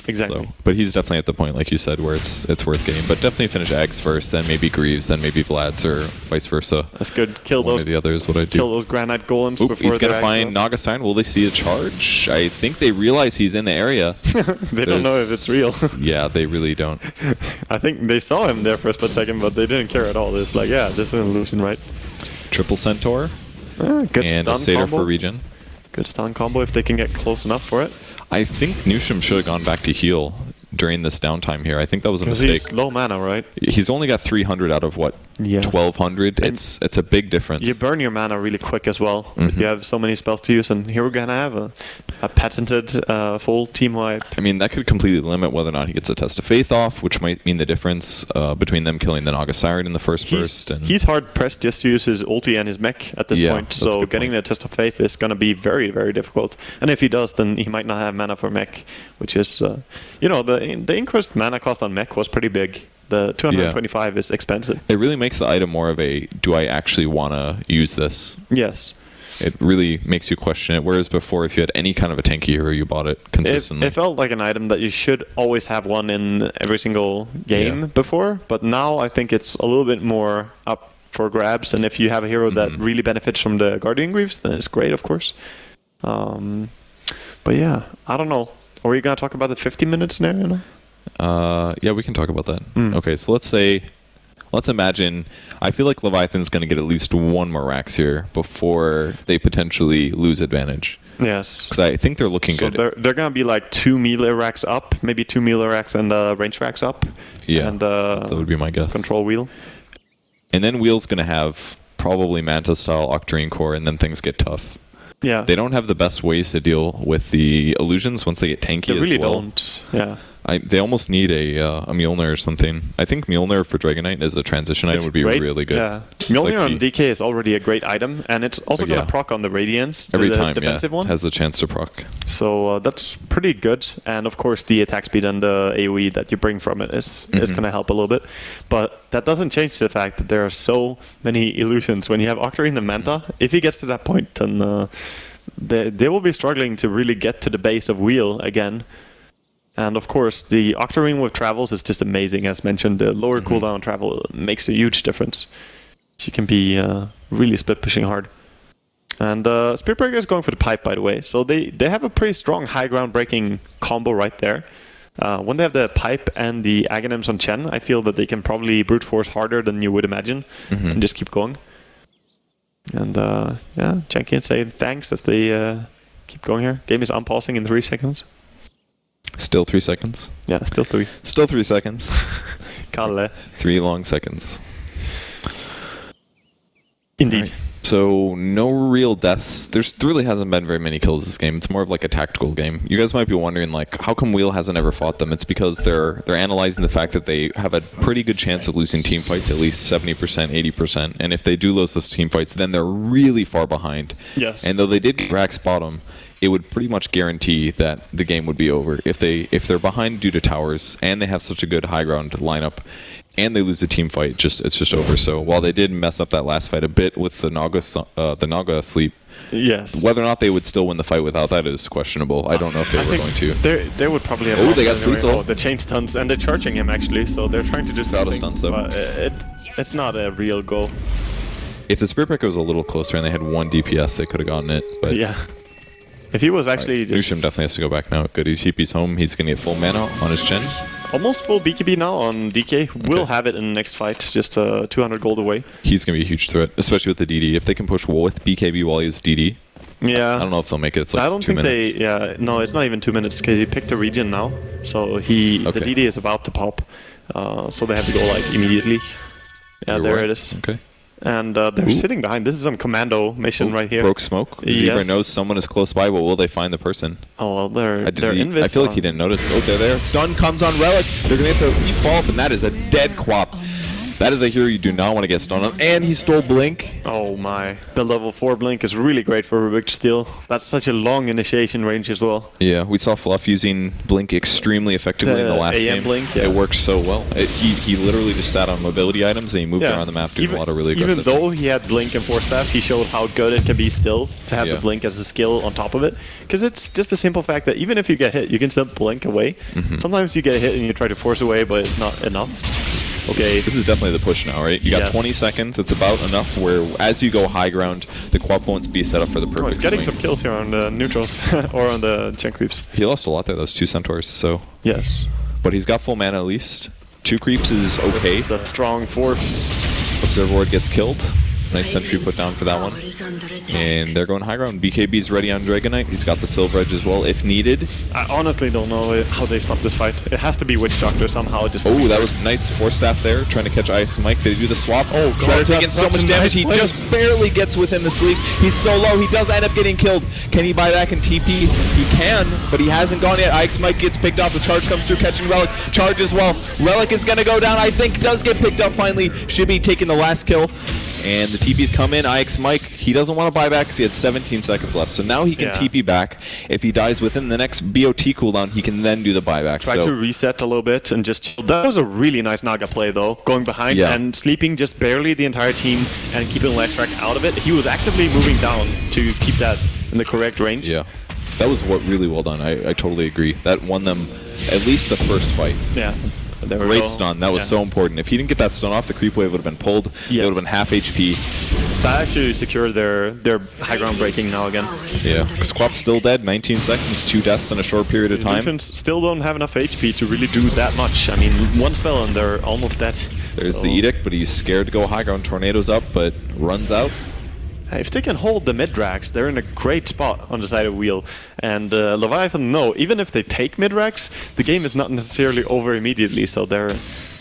[SPEAKER 1] Exactly.
[SPEAKER 2] So, but he's definitely at the point, like you said, where it's worth getting. But definitely finish Ags first, then maybe Greaves, then maybe Vlads, or vice versa.
[SPEAKER 1] That's good. Kill
[SPEAKER 2] One
[SPEAKER 1] those.
[SPEAKER 2] of the others. What I do.
[SPEAKER 1] Kill those Granite Golems before
[SPEAKER 2] he's gonna find Naga Sign. Will they see a charge? I think they realize he's in the area.
[SPEAKER 1] They don't know if it's real.
[SPEAKER 2] Yeah, they really don't.
[SPEAKER 1] I think they saw him there for a split second, but they didn't care at all. It's like, yeah, this isn't losing, right?
[SPEAKER 2] Triple Centaur.
[SPEAKER 1] Good
[SPEAKER 2] and
[SPEAKER 1] stun
[SPEAKER 2] a Satyr
[SPEAKER 1] combo.
[SPEAKER 2] for regen.
[SPEAKER 1] Good stun combo if they can get close enough for it.
[SPEAKER 2] I think Newsham should have gone back to heal during this downtime here. I think that was a mistake.
[SPEAKER 1] He's low mana, right?
[SPEAKER 2] He's only got 300 out of what?
[SPEAKER 1] Yes.
[SPEAKER 2] 1200. It's a big difference.
[SPEAKER 1] You burn your mana really quick as well. If you have so many spells to use, and here we're gonna have a patented full team wipe.
[SPEAKER 2] I mean, that could completely limit whether or not he gets a Test of Faith off, which might mean the difference between them killing the Naga Siren in the first burst. And
[SPEAKER 1] he's hard pressed just to use his ulti and his mech at this point. So getting the Test of Faith is gonna be very, very difficult. And if he does, then he might not have mana for mech, which is the increased mana cost on mech was pretty big. The 225 is expensive.
[SPEAKER 2] It really makes the item more of a, do I actually want to use this?
[SPEAKER 1] Yes.
[SPEAKER 2] it really makes you question it. Whereas before, if you had any kind of a tanky hero, you bought it consistently.
[SPEAKER 1] It felt like an item that you should always have one in every single game before, but now I think it's a little bit more up for grabs. And if you have a hero that really benefits from the Guardian Greaves, then it's great, of course. But yeah, I don't know. Are we gonna talk about the 50-minute scenario now?
[SPEAKER 2] Yeah, we can talk about that. Okay, so let's imagine. I feel like Leviathan's going to get at least one more racks here before they potentially lose advantage.
[SPEAKER 1] Yes.
[SPEAKER 2] Because I think they're looking good.
[SPEAKER 1] They're going to be like 2 melee racks up, maybe 2 melee racks and range racks up.
[SPEAKER 2] Yeah,
[SPEAKER 1] and,
[SPEAKER 2] that would be my guess.
[SPEAKER 1] Control wheel.
[SPEAKER 2] And then wheel's going to have probably Manta-style Octarine Core, and then things get tough.
[SPEAKER 1] Yeah.
[SPEAKER 2] They don't have the best ways to deal with the illusions once they get tanky
[SPEAKER 1] they really
[SPEAKER 2] as well.
[SPEAKER 1] Don't. Yeah.
[SPEAKER 2] They almost need a Mjolnir or something. I think Mjolnir for Dragon Knight as a transition item would be really good.
[SPEAKER 1] Yeah. Mjolnir on DK is already a great item, and it's also going to proc on the Radiance,
[SPEAKER 2] every
[SPEAKER 1] the
[SPEAKER 2] time,
[SPEAKER 1] defensive one.
[SPEAKER 2] Has a chance to proc.
[SPEAKER 1] So that's pretty good. And of course, the attack speed and the AoE that you bring from it is going to help a little bit. But that doesn't change the fact that there are so many illusions. When you have Octarine and Manta, if he gets to that point, then they will be struggling to really get to the base of wheel again. And of course, the Octarine with travels is just amazing. As mentioned, the lower cooldown travel makes a huge difference. She can be really split pushing hard. And Spirit Breaker is going for the pipe, by the way. So they have a pretty strong high ground breaking combo right there. When they have the pipe and the Aghanims on Chen, I feel that they can probably brute force harder than you would imagine and just keep going. And yeah, Chen can say thanks as they keep going here. Game is unpausing in 3 seconds.
[SPEAKER 2] Still 3 seconds?
[SPEAKER 1] Yeah, still 3.
[SPEAKER 2] Still 3 seconds.
[SPEAKER 1] Kalle.
[SPEAKER 2] 3 long seconds.
[SPEAKER 1] Indeed.
[SPEAKER 2] Right. So, no real deaths. There really hasn't been very many kills this game. It's more of like a tactical game. You guys might be wondering, like, how come Wheel hasn't ever fought them? It's because they're analyzing the fact that they have a pretty good chance of losing team fights, at least 70%, 80%. And if they do lose those team fights, then they're really far behind.
[SPEAKER 1] Yes.
[SPEAKER 2] And though they did get Rax bottom, it would pretty much guarantee that the game would be over. If they're behind due to towers, and they have such a good high ground lineup, and they lose the team fight, it's just over. So while they did mess up that last fight a bit with the Naga sleep,
[SPEAKER 1] yes,
[SPEAKER 2] whether or not they would still win the fight without that is questionable. I don't know if they were going to.
[SPEAKER 1] They would probably have.
[SPEAKER 2] Oh, they got Cecil.
[SPEAKER 1] The chain stunts, and they're charging him actually, so they're trying to do something.
[SPEAKER 2] Without a stun,
[SPEAKER 1] but it's not a real goal.
[SPEAKER 2] If the Spirit Breaker was a little closer and they had 1 DPS, they could have gotten it. But
[SPEAKER 1] yeah. If he was actually just...
[SPEAKER 2] Nushim definitely has to go back now. Good, he's home. He's going to get full mana on his Chen.
[SPEAKER 1] Almost full BKB now on DK. Okay. We'll have it in the next fight, just 200 gold away.
[SPEAKER 2] He's going to be a huge threat, especially with the DD. If they can push with BKB while he's DD.
[SPEAKER 1] Yeah.
[SPEAKER 2] I don't know if they'll make it. It's like
[SPEAKER 1] I don't
[SPEAKER 2] 2
[SPEAKER 1] think
[SPEAKER 2] minutes.
[SPEAKER 1] Yeah, no, it's not even 2 minutes because he picked a region now. So the DD is about to pop. So they have to go like immediately. Yeah, there it is.
[SPEAKER 2] Okay.
[SPEAKER 1] And they're sitting behind. This is some commando mission right here.
[SPEAKER 2] Broke smoke. Zebra knows someone is close by, but will they find the person?
[SPEAKER 1] Oh, well, they're invis.
[SPEAKER 2] I feel like he didn't notice. Oh, they're there. Stun comes on Relic. They're going to have to fall up, and that is a dead Quap. That is a hero you do not want to get stunned on. And he stole Blink.
[SPEAKER 1] Oh my. The level 4 Blink is really great for Rubik to steal. That's such a long initiation range as well.
[SPEAKER 2] Yeah, we saw Fluff using Blink extremely effectively in the last game.
[SPEAKER 1] Blink, yeah.
[SPEAKER 2] It worked so well. He literally just sat on mobility items and he moved around the map doing a lot of really aggressive
[SPEAKER 1] Even though he had Blink and Force Staff, he showed how good it can be still to have the Blink as a skill on top of it. Because it's just a simple fact that even if you get hit, you can still Blink away. Sometimes you get hit and you try to force away, but it's not enough. Okay.
[SPEAKER 2] This is definitely the push now, right? You got 20 seconds. It's about enough where as you go high ground, the Quap won't be set up for the perfect
[SPEAKER 1] he's getting
[SPEAKER 2] swing.
[SPEAKER 1] some kills here on the neutrals or on the Chen creeps.
[SPEAKER 2] He lost a lot there, those 2 centaurs, so...
[SPEAKER 1] Yes.
[SPEAKER 2] But he's got full mana at least. 2 creeps is okay.
[SPEAKER 1] It's a strong force.
[SPEAKER 2] Observer Ward gets killed. Nice sentry put down for that one. And they're going high ground. BKB's ready on Dragon Knight. He's got the Silver Edge as well, if needed.
[SPEAKER 1] I honestly don't know how they stop this fight. It has to be Witch Doctor somehow. Just
[SPEAKER 2] that was nice Force Staff there, trying to catch Ice Mike. They do the swap. Oh,
[SPEAKER 1] God,
[SPEAKER 2] taking so much damage. He just barely gets within the sleep. He's so low. He does end up getting killed. Can he buy back and TP? He can, but he hasn't gone yet. Ice Mike gets picked off. The charge comes through, catching Relic. Charge as well. Relic is going to go down. I think does get picked up finally. Should be taking the last kill. And the TPs come in. IX Mike, He doesn't want to buy back because he had 17 seconds left. So now he can TP back. If he dies within the next BOT cooldown, he can then do the buyback.
[SPEAKER 1] Try to reset a little bit and just chill. That was a really nice Naga play, though. Going behind and sleeping just barely the entire team and keeping Whreck out of it. He was actively moving down to keep that in the correct range.
[SPEAKER 2] Yeah. So that was really well done. I totally agree. That won them at least the first fight.
[SPEAKER 1] Yeah.
[SPEAKER 2] Great stun. That was so important. If he didn't get that stun off, the creep wave would have been pulled. It would have been half HP.
[SPEAKER 1] That actually secured their high ground breaking now again.
[SPEAKER 2] Yeah. Squap's still dead. 19 seconds, 2 deaths in a short period of time.
[SPEAKER 1] Lucians still don't have enough HP to really do that much. I mean, one spell and they're almost dead.
[SPEAKER 2] There's the Edict, but he's scared to go high ground. Tornadoes up, but runs out.
[SPEAKER 1] If they can hold the mid-racks, they're in a great spot on the side of wheel. And Leviathan, no, even if they take mid-racks, the game is not necessarily over immediately. So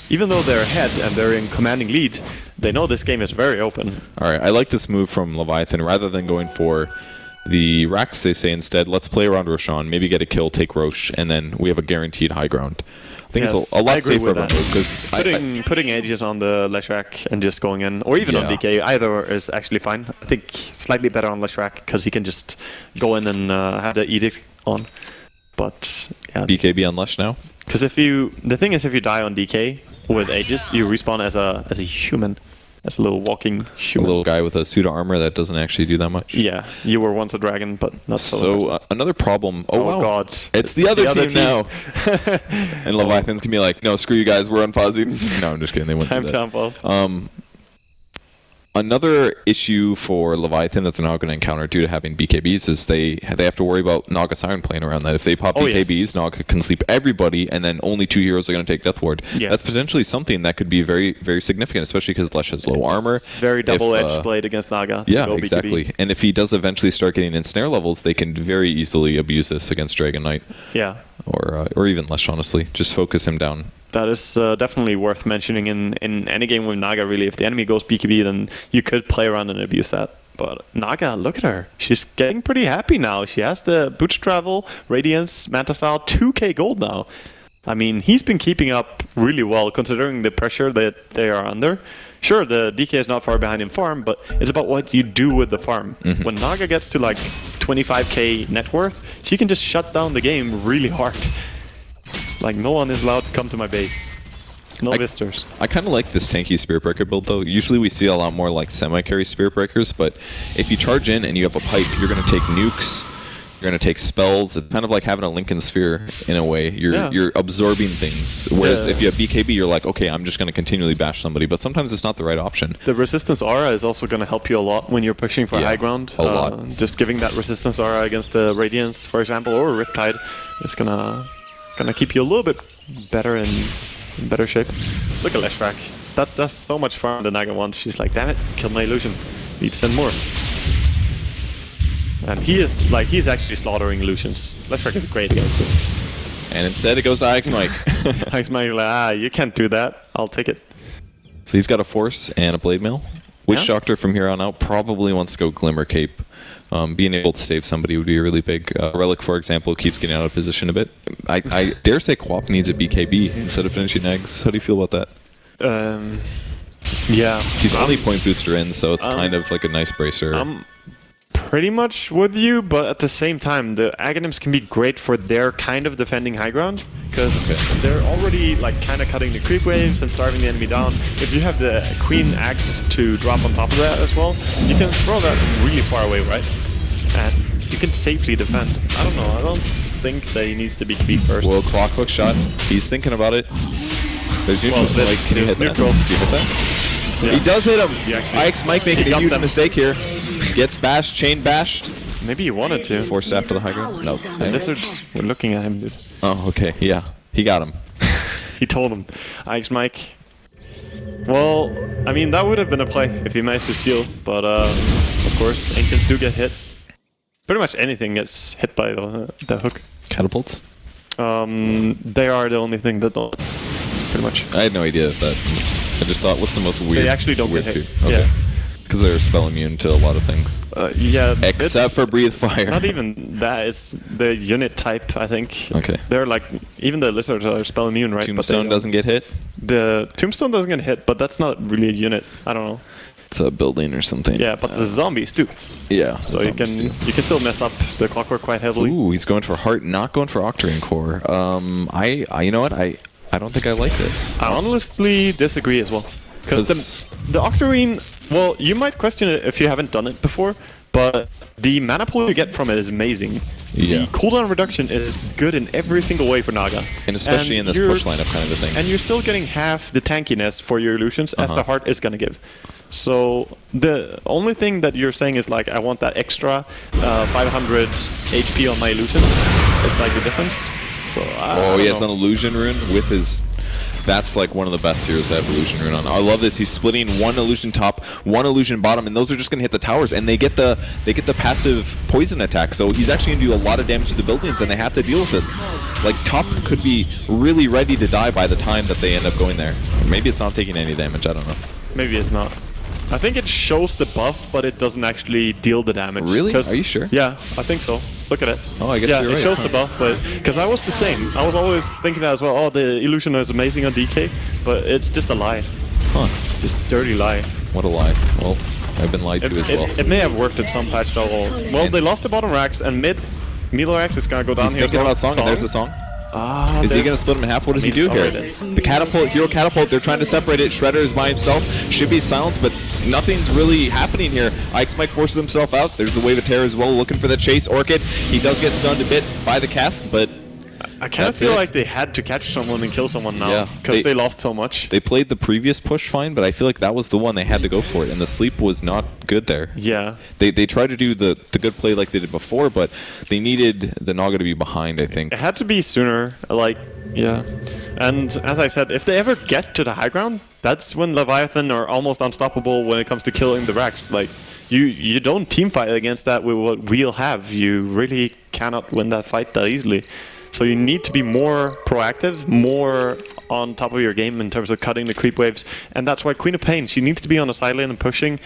[SPEAKER 1] even though they're ahead and they're in commanding lead, they know this game is very open.
[SPEAKER 2] All right, I like this move from Leviathan. Rather than going for the racks, they say instead, let's play around Roshan, maybe get a kill, take Roche, and then we have a guaranteed high ground. I think it's a lot safer of a move because
[SPEAKER 1] putting edges on the Whreck and just going in, or even on DK, either is actually fine. I think slightly better on Whreck because he can just go in and have the Edict on. But yeah,
[SPEAKER 2] BKB on Lush now.
[SPEAKER 1] Because the thing is, if you die on DK with ages, you respawn as a human. As a little walking human.
[SPEAKER 2] A little guy with a suit of armor that doesn't actually do that much.
[SPEAKER 1] Yeah, you were once a dragon, but not so.
[SPEAKER 2] So another problem. Oh wow.
[SPEAKER 1] God,
[SPEAKER 2] it's the other team now. And Leviathan's gonna be like, no, screw you guys, we're unpausing. No, I'm just kidding. They wouldn't do that.
[SPEAKER 1] Time to unpause.
[SPEAKER 2] Another issue for Leviathan that they're not going to encounter due to having BKBs is they have to worry about Naga Siren playing around that. If they pop BKBs, Naga can sleep everybody, and then only 2 heroes are going to take Death Ward. That's potentially something that could be very, very significant, especially because Lesh has low armor.
[SPEAKER 1] Very double-edged blade against Naga.
[SPEAKER 2] Yeah, exactly. BKB. And if he does eventually start getting in snare levels, they can very easily abuse this against Dragon Knight.
[SPEAKER 1] Yeah.
[SPEAKER 2] Or even Lesh, honestly. Just focus him down.
[SPEAKER 1] That is definitely worth mentioning in any game with Naga, really. If the enemy goes BKB, then you could play around and abuse that. But Naga, look at her. She's getting pretty happy now. She has the Boots Travel, Radiance, Manta Style, 2k gold now. I mean, he's been keeping up really well, considering the pressure that they are under. Sure, the DK is not far behind in farm, but it's about what you do with the farm. When Naga gets to like 25k net worth, she can just shut down the game really hard. Like, no one is allowed to come to my base. No visitors.
[SPEAKER 2] I kind of like this tanky Spirit Breaker build, though. Usually we see a lot more like semi-carry Spirit Breakers, but if you charge in and you have a pipe, you're going to take nukes, you're going to take spells. It's kind of like having a Lincoln Sphere in a way. You're absorbing things. Whereas if you have BKB, you're like, okay, I'm just going to continually bash somebody, but sometimes it's not the right option.
[SPEAKER 1] The Resistance Aura is also going to help you a lot when you're pushing for high ground.
[SPEAKER 2] A lot.
[SPEAKER 1] Just giving that Resistance Aura against the Radiance, for example, or Riptide is gonna keep you a little bit better in better shape. Look at Whreck. That's so much fun. The Naga wants. She's like, damn it, killed my illusion. Need to send more. And he's actually slaughtering illusions. Whreck is great against him.
[SPEAKER 2] And instead it goes to Ix Mike.
[SPEAKER 1] Ix Mike like, you can't do that. I'll take it.
[SPEAKER 2] So he's got a Force and a Blade Mail. Witch Doctor from here on out probably wants to go Glimmer Cape. Being able to save somebody would be really big. Relic, for example, keeps getting out of position a bit. I dare say Quap needs a BKB instead of finishing eggs. How do you feel about that?
[SPEAKER 1] Yeah.
[SPEAKER 2] He's only point booster in, so it's kind of like a nice bracer.
[SPEAKER 1] I'm pretty much with you, but at the same time, the Aghanims can be great for their kind of defending high ground, because they're already like kind of cutting the creep waves and starving the enemy down. If you have the Queen Axe to drop on top of that as well, you can throw that really far away, right? And you can safely defend. I don't know, I don't think that he needs to be first.
[SPEAKER 2] Well, Clockhook shot. He's thinking about it. There's neutrals. Like, can you hit that? Can you hit that? Yeah. He does hit him. Ix Mike making a huge mistake here. Gets bashed, chain bashed.
[SPEAKER 1] Maybe he wanted to.
[SPEAKER 2] Forced after the high ground? No.
[SPEAKER 1] The lizards were looking at him, dude.
[SPEAKER 2] Oh, okay. Yeah. He got him.
[SPEAKER 1] He told him. Ix Mike. Well, I mean, that would have been a play if he managed to steal. But, of course, Ancients do get hit. Pretty much anything gets hit by the hook.
[SPEAKER 2] Catapults?
[SPEAKER 1] They are the only thing that don't. Pretty much.
[SPEAKER 2] I had no idea that. I just thought, what's the most weird?
[SPEAKER 1] They actually don't get hit.
[SPEAKER 2] Okay.
[SPEAKER 1] Yeah.
[SPEAKER 2] Because they're spell immune to a lot of things.
[SPEAKER 1] Yeah.
[SPEAKER 2] Except for Breathe Fire.
[SPEAKER 1] Not even that. It's the unit type, I think.
[SPEAKER 2] Okay.
[SPEAKER 1] They're like, even the lizards are spell immune, right?
[SPEAKER 2] Tombstone doesn't get hit?
[SPEAKER 1] The Tombstone doesn't get hit, but that's not really a unit. I don't know.
[SPEAKER 2] It's a building or something.
[SPEAKER 1] Yeah, but the zombies too.
[SPEAKER 2] Yeah.
[SPEAKER 1] So you can still mess up the Clockwork quite heavily.
[SPEAKER 2] Ooh, he's going for Heart, not going for Octarine Core. You know what? I don't think I like this.
[SPEAKER 1] I honestly disagree as well. Because the Octarine, well, you might question it if you haven't done it before, but the mana pool you get from it is amazing.
[SPEAKER 2] Yeah.
[SPEAKER 1] The cooldown reduction is good in every single way for Naga.
[SPEAKER 2] And especially in this push lineup kind of a thing.
[SPEAKER 1] And you're still getting half the tankiness for your illusions as the Heart is going to give. So the only thing that you're saying is like, I want that extra 500 HP on my illusions. It's like the difference. So
[SPEAKER 2] he has an illusion rune with his... That's like one of the best heroes to have illusion rune on. I love this. He's splitting one illusion top, one illusion bottom, and those are just going to hit the towers, and they get the passive poison attack. So he's actually going to do a lot of damage to the buildings, and they have to deal with this. Like top could be really ready to die by the time that they end up going there. Or maybe it's not taking any damage. I don't know.
[SPEAKER 1] Maybe it's not. I think it shows the buff, but it doesn't actually deal the damage.
[SPEAKER 2] Really? Are you sure?
[SPEAKER 1] Yeah, I think so. Look at it.
[SPEAKER 2] Oh, I guess you're right.
[SPEAKER 1] It shows the buff, but because I was the same. I was always thinking that as well. Oh, the illusion is amazing on DK, but it's just a lie.
[SPEAKER 2] Huh.
[SPEAKER 1] Just dirty lie.
[SPEAKER 2] What a lie. Well, I've been lied to as well.
[SPEAKER 1] It may have worked in some patch though. Well, they lost the bottom racks, and mid Milo racks is gonna go down
[SPEAKER 2] He's
[SPEAKER 1] here.
[SPEAKER 2] He's thinking about song, and there's a song. Is he going to split him in half? What does he do here? The catapult, hero catapult, they're trying to separate it. Shredder is by himself. Should be silenced, but nothing's really happening here. Ike's Mike forces himself out. There's the Wave of Terror as well, looking for the chase. Orchid, he does get stunned a bit by the cask, but
[SPEAKER 1] I kind of feel like they had to catch someone and kill someone now because they lost so much.
[SPEAKER 2] They played the previous push fine, but I feel like that was the one they had to go for it, and the sleep was not good there.
[SPEAKER 1] Yeah.
[SPEAKER 2] They tried to do the good play like they did before, but they needed the Naga to be behind, I think.
[SPEAKER 1] It had to be sooner, like, yeah. And as I said, if they ever get to the high ground, that's when Leviathan are almost unstoppable when it comes to killing the Wrecks. Like, you don't team fight against that with what we'll have. You really cannot win that fight that easily. So you need to be more proactive, more on top of your game in terms of cutting the creep waves. And that's why Queen of Pain, she needs to be on the side lane and pushing.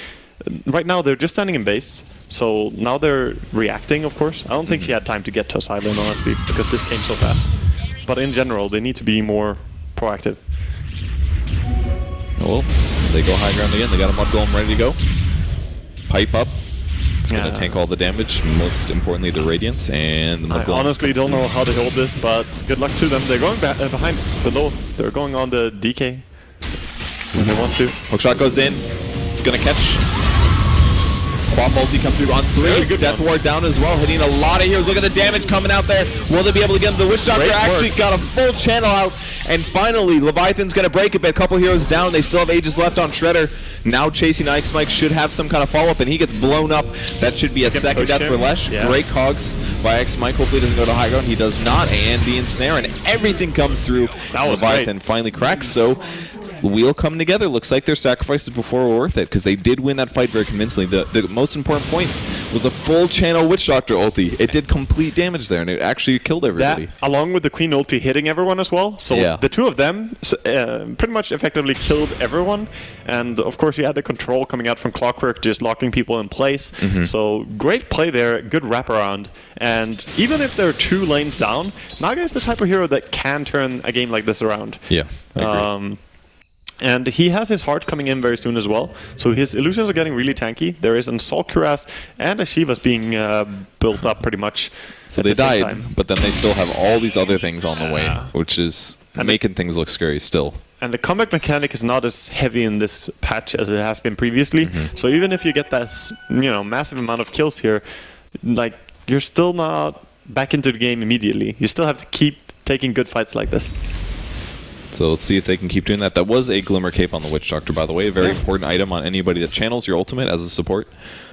[SPEAKER 1] Right now, they're just standing in base. So now they're reacting, of course. I don't think she had time to get to a side lane, honestly, because this came so fast. But in general, they need to be more proactive.
[SPEAKER 2] Well, they go high ground again. They got a Mud Golem ready to go. Pipe up. It's going to tank all the damage, most importantly the Radiance, and the Mud Golem.
[SPEAKER 1] I honestly don't know how they hold this, but good luck to them. They're going behind, below. They're going on the DK when they want to.
[SPEAKER 2] Hookshot goes in. It's going to catch. Quad multi come through on 3. Good Death Ward down as well, hitting a lot of heroes. Look at the damage coming out there. Will they be able to get him? The Witch Doctor actually got a full channel out. And finally, Leviathan's going to break it, but a couple heroes down. They still have Aegis left on Shredder. Now chasing Ike's Mike should have some kind of follow-up, and he gets blown up. That should be a second death for Lesh. Yeah. Great cogs by Ike's Mike. Hopefully he doesn't go to high ground. He does not, and the ensnare, and everything comes through.
[SPEAKER 1] That was
[SPEAKER 2] Leviathan finally cracks, so the wheel coming together. Looks like their sacrifices before were worth it, because they did win that fight very convincingly. The most important point was a full channel Witch Doctor ulti. It did complete damage there, and it actually killed everybody.
[SPEAKER 1] That, along with the Queen ulti hitting everyone as well. So the two of them pretty much effectively killed everyone. And of course, you had the control coming out from Clockwork, just locking people in place. So great play there, good wraparound. And even if there are 2 lanes down, Naga is the type of hero that can turn a game like this around.
[SPEAKER 2] Yeah, I agree.
[SPEAKER 1] And he has his heart coming in very soon as well. So his illusions are getting really tanky. There is an Assault Cuirass and a Shiva's being built up pretty much.
[SPEAKER 2] So they died, but then they still have all these other things on the way, which is making things look scary still.
[SPEAKER 1] And the comeback mechanic is not as heavy in this patch as it has been previously. So even if you get that, massive amount of kills here, like, you're still not back into the game immediately. You still have to keep taking good fights like this.
[SPEAKER 2] So let's see if they can keep doing that. That was a Glimmer Cape on the Witch Doctor, by the way. A very important item on anybody that channels your ultimate as a support.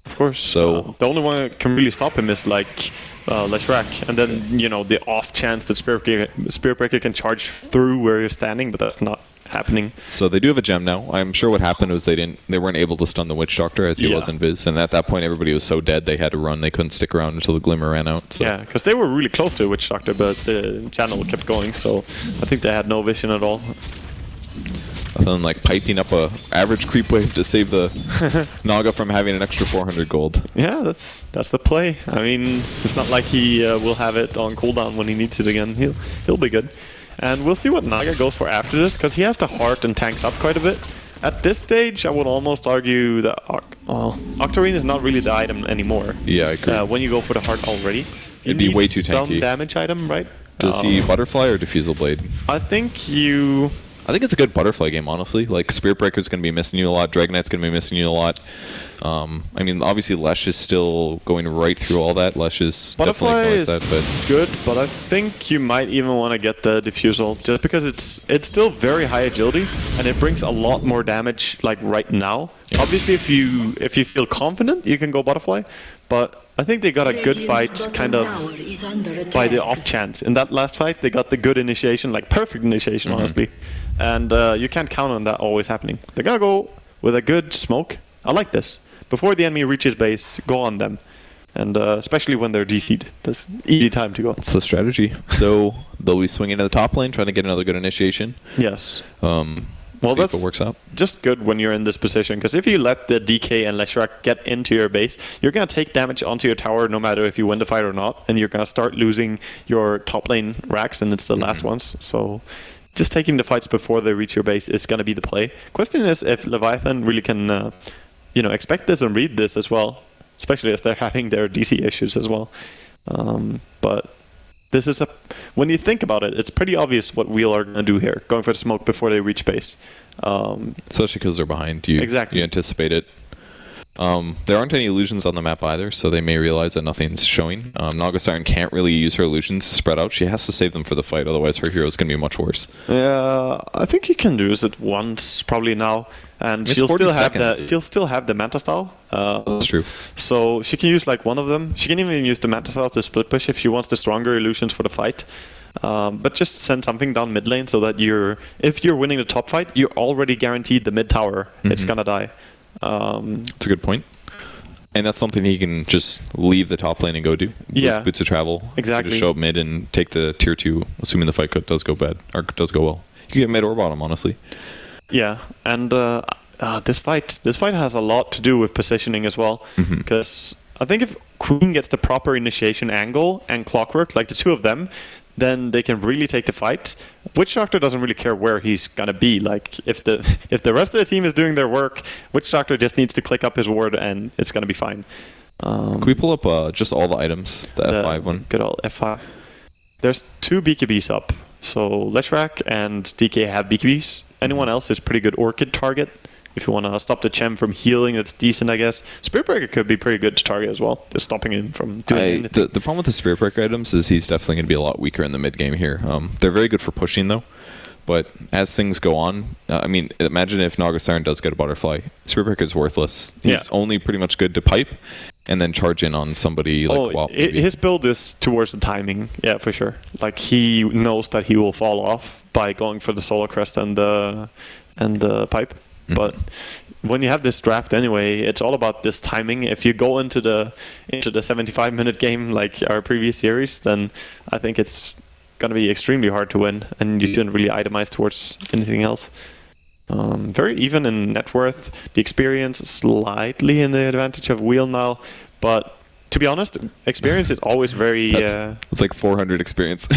[SPEAKER 1] Of course. So the only one that can really stop him is like Whreck. And then, the off chance that Spirit Breaker can charge through where you're standing, but that's not happening.
[SPEAKER 2] So they do have a gem now. I'm sure what happened was they weren't able to stun the Witch Doctor as he was in Viz, and at that point everybody was so dead they had to run. They couldn't stick around until the Glimmer ran out. So.
[SPEAKER 1] Yeah, because they were really close to a Witch Doctor, but the channel kept going, so I think they had no vision at all.
[SPEAKER 2] Other than like piping up a average creep wave to save the Naga from having an extra 400 gold.
[SPEAKER 1] Yeah, that's the play. I mean, it's not like he will have it on cooldown when he needs it again. He'll be good. And we'll see what Naga goes for after this, because he has the heart and tanks up quite a bit. At this stage, I would almost argue that Octarine is not really the item anymore.
[SPEAKER 2] Yeah, I agree.
[SPEAKER 1] When you go for the heart already,
[SPEAKER 2] It'd be way too
[SPEAKER 1] some
[SPEAKER 2] tanky.
[SPEAKER 1] damage item, right?
[SPEAKER 2] Does he butterfly or diffusal blade?
[SPEAKER 1] I think you.
[SPEAKER 2] I think it's a good butterfly game, honestly. Like, Spirit Breaker's going to be missing you a lot. Dragon Knight's going to be missing you a lot. I mean, obviously, Lesh is still going right through all that. Lesh is
[SPEAKER 1] Butterfly
[SPEAKER 2] definitely
[SPEAKER 1] is
[SPEAKER 2] that, but
[SPEAKER 1] good, but I think you might even want to get the Diffusal, just because it's still very high agility, and it brings a lot more damage, like, right now. Yeah. Obviously, if you feel confident, you can go Butterfly, but I think they got a good fight, kind of, by the off chance. In that last fight, they got the good initiation, like, perfect initiation, honestly. And you can't count on that always happening. They're gonna go with a good smoke. I like this. Before the enemy reaches base, go on them. And especially when they're DC'd. That's easy time to go.
[SPEAKER 2] That's the strategy. So they'll be swinging to the top lane, trying to get another good initiation.
[SPEAKER 1] Yes.
[SPEAKER 2] Well, that's if it works out.
[SPEAKER 1] Just good when you're in this position, because if you let the DK and Whreck get into your base, you're going to take damage onto your tower no matter if you win the fight or not, and you're going to start losing your top lane racks, and it's the last ones. So just taking the fights before they reach your base is going to be the play. Question is if Leviathan really can expect this and read this as well, especially as they're having their DC issues as well. But this is when you think about it, it's pretty obvious what Wheel are going to do here, going for the smoke before they reach base.
[SPEAKER 2] Especially because they're behind. You anticipate it. There aren't any illusions on the map either, so they may realize that nothing's showing. Naga Siren can't really use her illusions to spread out. She has to save them for the fight, otherwise her hero is going to be much worse.
[SPEAKER 1] Yeah, I think you can use it once, probably now, and she'll still have the Manta Style.
[SPEAKER 2] That's true.
[SPEAKER 1] So she can use like one of them. She can even use the Manta Style to split push if she wants the stronger illusions for the fight. But just send something down mid lane so that if you're winning the top fight, you're already guaranteed the mid tower. It's gonna die.
[SPEAKER 2] That's a good point. And that's something he can just leave the top lane and go do.
[SPEAKER 1] Yeah.
[SPEAKER 2] Boots of travel.
[SPEAKER 1] Exactly.
[SPEAKER 2] Just show up mid and take the tier 2, assuming the fight does go bad, or does go well. You can get mid or bottom, honestly.
[SPEAKER 1] Yeah, and this fight has a lot to do with positioning as well. Because I think if Queen gets the proper initiation angle and Clockwork, like the two of them, then they can really take the fight. Witch Doctor doesn't really care where he's gonna be. Like if the rest of the team is doing their work, Witch Doctor just needs to click up his ward and it's gonna be fine.
[SPEAKER 2] Can we pull up just all the items, the F5 one?
[SPEAKER 1] Good old F5. There's 2 BKBs up. So Whreck and DK have BKBs. Anyone else is pretty good Orchid target. If you want to stop the Chem from healing, that's decent, I guess. Spirit Breaker could be pretty good to target as well, just stopping him from doing anything.
[SPEAKER 2] The problem with the Spirit Breaker items is he's definitely going to be a lot weaker in the mid game here. They're very good for pushing, though. But as things go on, I mean, imagine if Naga Siren does get a Butterfly. Spirit Breaker is worthless. He's only pretty much good to pipe and then charge in on somebody like WAP.
[SPEAKER 1] His build is towards the timing, yeah, for sure. Like, he knows that he will fall off by going for the Solar Crest and the pipe. But when you have this draft anyway, it's all about this timing. If you go into the 75-minute game like our previous series, then I think it's going to be extremely hard to win, and you shouldn't really itemize towards anything else. Very even in net worth. The experience slightly in the advantage of Wheel now, but to be honest, experience is always very...
[SPEAKER 2] It's like 400 experience.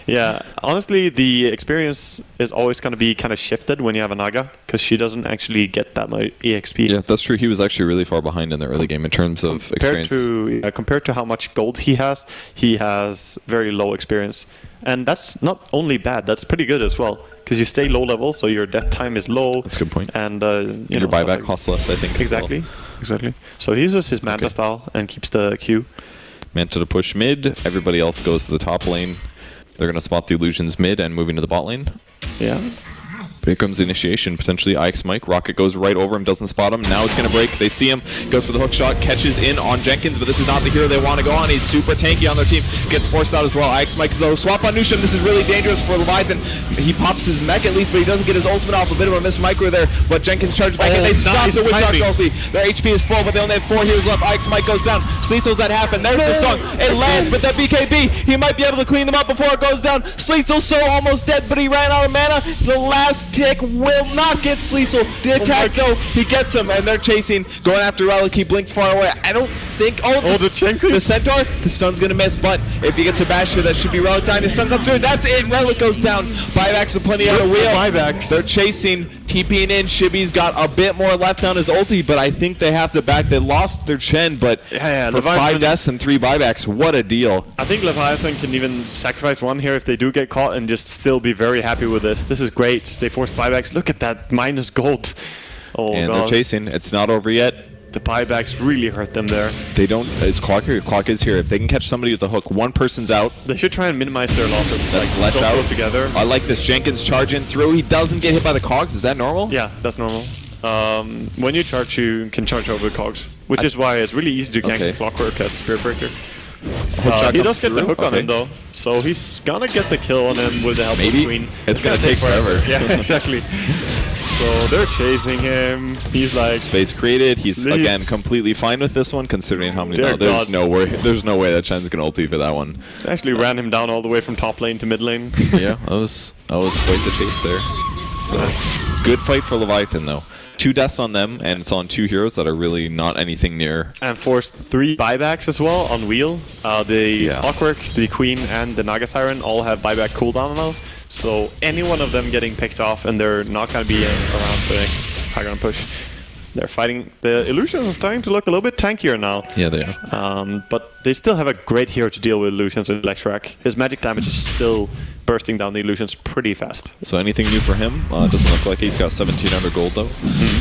[SPEAKER 1] Yeah, honestly, the experience is always going to be kind of shifted when you have a Naga, because she doesn't actually get that much EXP.
[SPEAKER 2] Yeah, that's true. He was actually really far behind in the early game in terms of experience.
[SPEAKER 1] Compared to how much gold he has very low experience. And that's not only bad, that's pretty good as well, because you stay low level, so your death time is low.
[SPEAKER 2] That's a good point.
[SPEAKER 1] And
[SPEAKER 2] your buyback costs less, I think.
[SPEAKER 1] Exactly. So he uses his Manta style and keeps the Q.
[SPEAKER 2] Manta to push mid. Everybody else goes to the top lane. They're going to spot the illusions mid and moving to the bot lane.
[SPEAKER 1] Yeah.
[SPEAKER 2] Here comes the initiation, potentially Ike's Mike. Rocket goes right over him, doesn't spot him. Now it's going to break. They see him, goes for the hook shot, catches in on Jenkins, but this is not the hero they want to go on. He's super tanky on their team. Gets forced out as well. Ike's Mike is a swap on Nusham. This is really dangerous for Leviathan. He pops his mech at least, but he doesn't get his ultimate off. A bit of a miss micro there, but Jenkins charges back and they stop the Witch Doctor ulti. Their HP is full, but they only have 4 heroes left. Ike's Mike goes down. Sleethel's at half, and there's the song. It lands, but that BKB, he might be able to clean them up before it goes down. Sleethel's so almost dead, but he ran out of mana. The last tick will not get Sleesel. The attack, though, he gets him, and they're chasing, going after Relic. He blinks far away. I don't think... the Centaur, the stun's going to miss, but if he gets a Basher, that should be Relic dying. His stun comes through. That's it. Relic goes down. Buybacks are plenty out of Wheel.
[SPEAKER 1] Buybacks.
[SPEAKER 2] They're chasing TPing in. Shibby's got a bit more left on his ulti, but I think they have to back. They lost their Chen, but
[SPEAKER 1] yeah,
[SPEAKER 2] for 5 deaths and 3 buybacks, what a deal.
[SPEAKER 1] I think Leviathan can even sacrifice one here if they do get caught and just still be very happy with this. This is great. They forced buybacks. Look at that minus gold. Oh,
[SPEAKER 2] and
[SPEAKER 1] God.
[SPEAKER 2] they're chasing. It's not over yet.
[SPEAKER 1] The buybacks really hurt them there.
[SPEAKER 2] They don't. It's clock here. Clock is here. If they can catch somebody with the hook, one person's out.
[SPEAKER 1] They should try and minimize their losses.
[SPEAKER 2] That's
[SPEAKER 1] like,
[SPEAKER 2] Lesh out.
[SPEAKER 1] go together.
[SPEAKER 2] I like this. Jenkins charging through. He doesn't get hit by the cogs. Is that normal?
[SPEAKER 1] Yeah, that's normal. When you charge, you can charge over the cogs, which is why it's really easy to gank Clockwork as a Spirit Breaker. He does get the hook on him though, so he's gonna get the kill on him with the help of Queen.
[SPEAKER 2] It's gonna take forever.
[SPEAKER 1] Yeah, exactly. So they're chasing him. He's like
[SPEAKER 2] space created. He's again completely fine with this one, considering how many. No, there's no way. There's no way that Chen's gonna ulti for that one.
[SPEAKER 1] They actually ran him down all the way from top lane to mid lane.
[SPEAKER 2] Yeah, that was quite the chase there. So good fight for Leviathan though. 2 deaths on them, and it's on 2 heroes that are really not anything near.
[SPEAKER 1] And forced 3 buybacks as well on wheel. The Clockwork, the Queen, and the Naga Siren all have buyback cooldown now. So any one of them getting picked off, and they're not going to be around for the next high ground push. They're fighting. The Illusions are starting to look a little bit tankier now.
[SPEAKER 2] Yeah, they are.
[SPEAKER 1] But they still have a great hero to deal with Illusions in Whreck. His magic damage is still bursting down the Illusions pretty fast.
[SPEAKER 2] So anything new for him? Doesn't look like he's got 1700 gold though.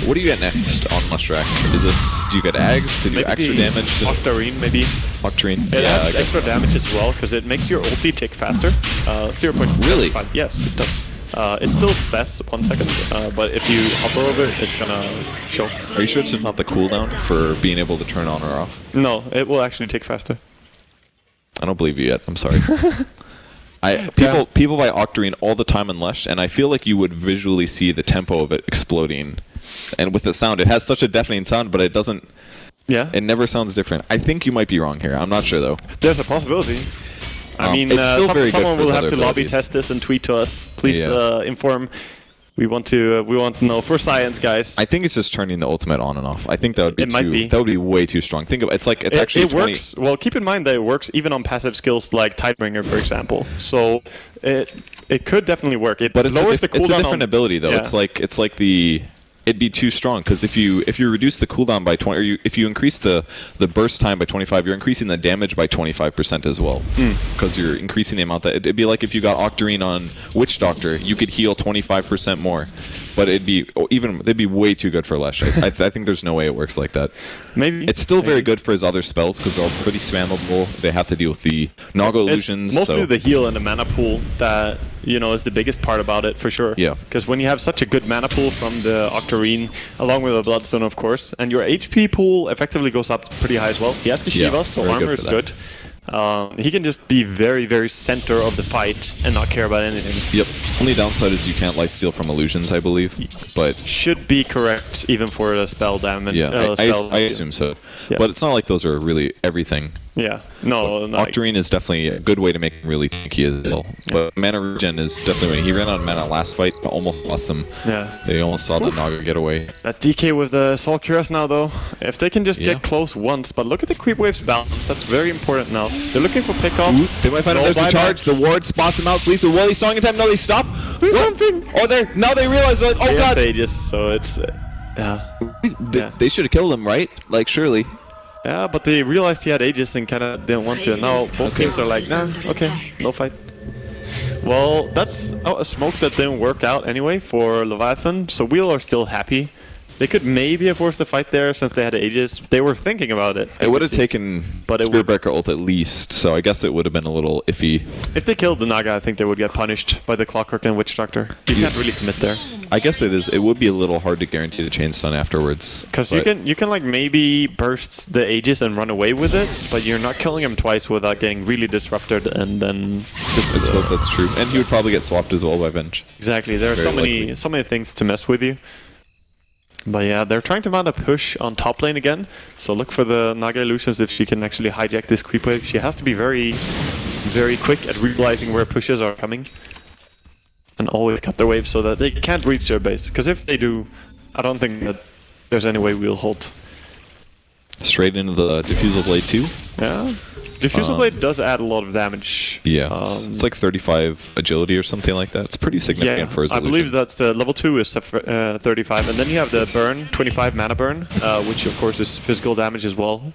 [SPEAKER 2] What do you get next on Whreck? Is this, do you get Ags to do extra damage?
[SPEAKER 1] Octarine maybe.
[SPEAKER 2] Octarine.
[SPEAKER 1] It adds extra damage as well because it makes your ulti tick faster. 0.5.
[SPEAKER 2] Really?
[SPEAKER 1] Yes, it does. It still says 1 second, but if you hover over it, it's gonna show.
[SPEAKER 2] Are you sure it's not the cooldown for being able to turn on or off?
[SPEAKER 1] No, it will actually tick faster.
[SPEAKER 2] I don't believe you yet. I'm sorry. People buy Octarine all the time in Lesh, and I feel like you would visually see the tempo of it exploding. And with the sound, it has such a deafening sound, but it doesn't.
[SPEAKER 1] Yeah.
[SPEAKER 2] It never sounds different. I think you might be wrong here. I'm not sure though.
[SPEAKER 1] There's a possibility. I mean, someone will have to lobby test this and tweet to us. Please inform. We want to know for science, guys.
[SPEAKER 2] I think it's just turning the ultimate on and off. I think that would be that would be way too strong. Think of it's like it's actually
[SPEAKER 1] it works. Well, keep in mind that it works even on passive skills like Tidebringer, for example. So it could definitely work. But it lowers the cooldown.
[SPEAKER 2] It's a different ability though.
[SPEAKER 1] Yeah.
[SPEAKER 2] It's like the. It'd be too strong because if you reduce the cooldown by 20, or if you increase the burst time by 25, you're increasing the damage by 25% as well. Because you're increasing the amount that it'd be like if you got Octarine on Witch Doctor, you could heal 25% more. But it'd be way too good for Lesh. I think there's no way it works like that.
[SPEAKER 1] Maybe
[SPEAKER 2] it's still very good for his other spells because they're all pretty spammable. They have to deal with the Naga illusions.
[SPEAKER 1] It's mostly the heal and the mana pool that is the biggest part about it for sure.
[SPEAKER 2] Yeah.
[SPEAKER 1] Because when you have such a good mana pool from the Octarine, along with the Bloodstone, of course, and your HP pool effectively goes up pretty high as well. He has Kashivas, so armor is good. He can just be very, very center of the fight and not care about anything.
[SPEAKER 2] Yep. Only downside is you can't lifesteal from illusions, I believe. But
[SPEAKER 1] should be correct even for the spell damage.
[SPEAKER 2] Yeah, I assume so. Yeah. But it's not like those are really everything.
[SPEAKER 1] Yeah. No.
[SPEAKER 2] Octarine is definitely a good way to make him really tanky as well. But mana regen is definitely. He ran out of mana last fight, but almost lost him.
[SPEAKER 1] Yeah.
[SPEAKER 2] They almost saw the Naga get away.
[SPEAKER 1] That DK with the Soul Curious now though. If they can just get close once, but look at the creep waves balance. That's very important now. They're looking for pickoffs.
[SPEAKER 2] They might find him. There's the charge. The ward spots him out. Sleeps the Wally song in time. No, they stop.
[SPEAKER 1] There's something.
[SPEAKER 2] Oh, now they realize they're like, oh god.
[SPEAKER 1] Stages, so it's
[SPEAKER 2] They should have killed him, right? Like surely.
[SPEAKER 1] Yeah, but they realized he had Aegis and kind of didn't want to. Now both teams are like, nah, okay, no fight. Well, that's a smoke that didn't work out anyway for Leviathan, so Wheel are still happy. They could maybe have forced a fight there since they had Aegis. They were thinking about it.
[SPEAKER 2] It would have taken Spiritbreaker ult at least, so I guess it would have been a little iffy.
[SPEAKER 1] If they killed the Naga, I think they would get punished by the Clockwork and Witch Doctor. You can't really commit there.
[SPEAKER 2] I guess it is. It would be a little hard to guarantee the chain stun afterwards.
[SPEAKER 1] Because you can like maybe burst the Aegis and run away with it, but you're not killing him twice without getting really disrupted and then.
[SPEAKER 2] I suppose that's true, and he would probably get swapped as well by Venge.
[SPEAKER 1] Exactly. There are so many things to mess with you. But yeah, they're trying to mount a push on top lane again. So look for the Naga Illusions if she can actually hijack this creep wave. She has to be very, very quick at realizing where pushes are coming. And always cut their wave so that they can't reach their base. Because if they do, I don't think that there's any way we'll hold.
[SPEAKER 2] Straight into the Diffusal Blade 2.
[SPEAKER 1] Yeah. Diffusal Blade does add a lot of damage.
[SPEAKER 2] Yeah, it's like 35 agility or something like that. It's pretty significant for his
[SPEAKER 1] I believe
[SPEAKER 2] illusions.
[SPEAKER 1] that's the level 2 is 35, and then you have the burn, 25 mana burn, which of course is physical damage as well.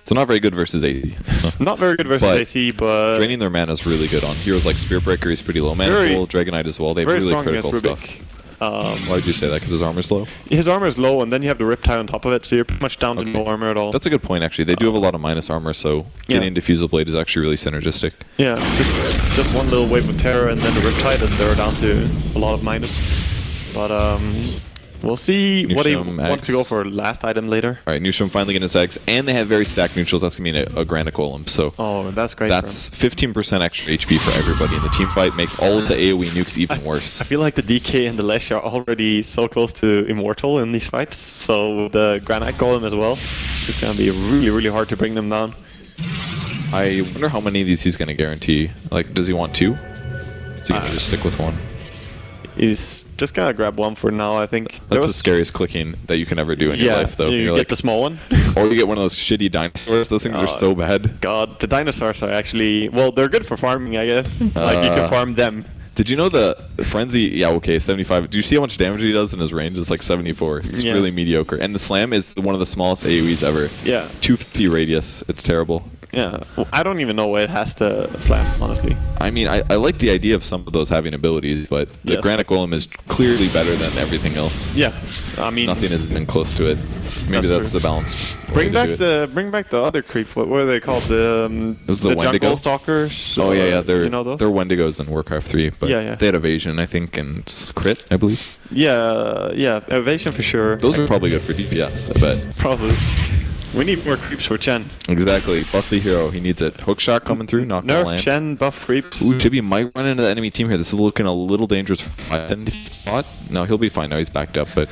[SPEAKER 2] So not very good versus AC.
[SPEAKER 1] Not very good versus AC, but
[SPEAKER 2] draining their mana is really good on heroes like Spearbreaker. He's pretty low mana pool. Dragonite as well. They have really critical stuff. Why would you say that? Because his armor's low?
[SPEAKER 1] His armor is low, and then you have the Riptide on top of it, so you're pretty much down to no armor at all.
[SPEAKER 2] That's a good point, actually. They do have a lot of minus armor, so getting Diffusal Blade is actually really synergistic.
[SPEAKER 1] Yeah, just one little wave of Terror, and then the Riptide, and they're down to a lot of minus. But we'll see what he wants to go for last item later.
[SPEAKER 2] All right, Newsham finally getting his eggs, and they have very stacked neutrals. That's going to be a Granite Golem. So
[SPEAKER 1] that's great.
[SPEAKER 2] That's 15% extra HP for everybody in the team fight. Makes all of the AoE nukes even worse.
[SPEAKER 1] I feel like the DK and the Lesh are already so close to immortal in these fights, so the Granite Golem as well. It's going to be really, really hard to bring them down.
[SPEAKER 2] I wonder how many of these he's going to guarantee. Like, does he want 2? Is he going to just stick with 1?
[SPEAKER 1] He's just gonna grab 1 for now, I think.
[SPEAKER 2] That's the scariest clicking that you can ever do in your life, though.
[SPEAKER 1] You get the small one.
[SPEAKER 2] Or you get one of those shitty dinosaurs. Those things are so bad.
[SPEAKER 1] God, the dinosaurs are actually... Well, they're good for farming, I guess. Like, you can farm them.
[SPEAKER 2] Did you know the Frenzy... Yeah, okay, 75. Do you see how much damage he does in his range? It's like 74. It's really mediocre. And the Slam is one of the smallest AoEs ever.
[SPEAKER 1] Yeah.
[SPEAKER 2] 250 radius. It's terrible.
[SPEAKER 1] Yeah, well, I don't even know why it has to slam, honestly.
[SPEAKER 2] I mean, I like the idea of some of those having abilities, but the Granite Golem is clearly better than everything else.
[SPEAKER 1] Yeah, I mean...
[SPEAKER 2] Nothing is even close to it. Maybe that's the balance.
[SPEAKER 1] Bring back the other creep. What were they called?
[SPEAKER 2] It was the Wendigo
[SPEAKER 1] Stalkers.
[SPEAKER 2] Oh yeah, they're
[SPEAKER 1] you know those?
[SPEAKER 2] They're Wendigos in Warcraft 3, but they had evasion, I think, and crit, I believe.
[SPEAKER 1] Yeah, evasion for sure.
[SPEAKER 2] Those are probably good for DPS, I bet.
[SPEAKER 1] Probably. We need more creeps for Chen.
[SPEAKER 2] Exactly. Buff the hero. He needs it. Hookshot coming through. Not gonna land.
[SPEAKER 1] Nerf Chen, buff creeps.
[SPEAKER 2] Ooh, Chibi might run into the enemy team here. This is looking a little dangerous for Leviathan. No, he'll be fine now. He's backed up, but...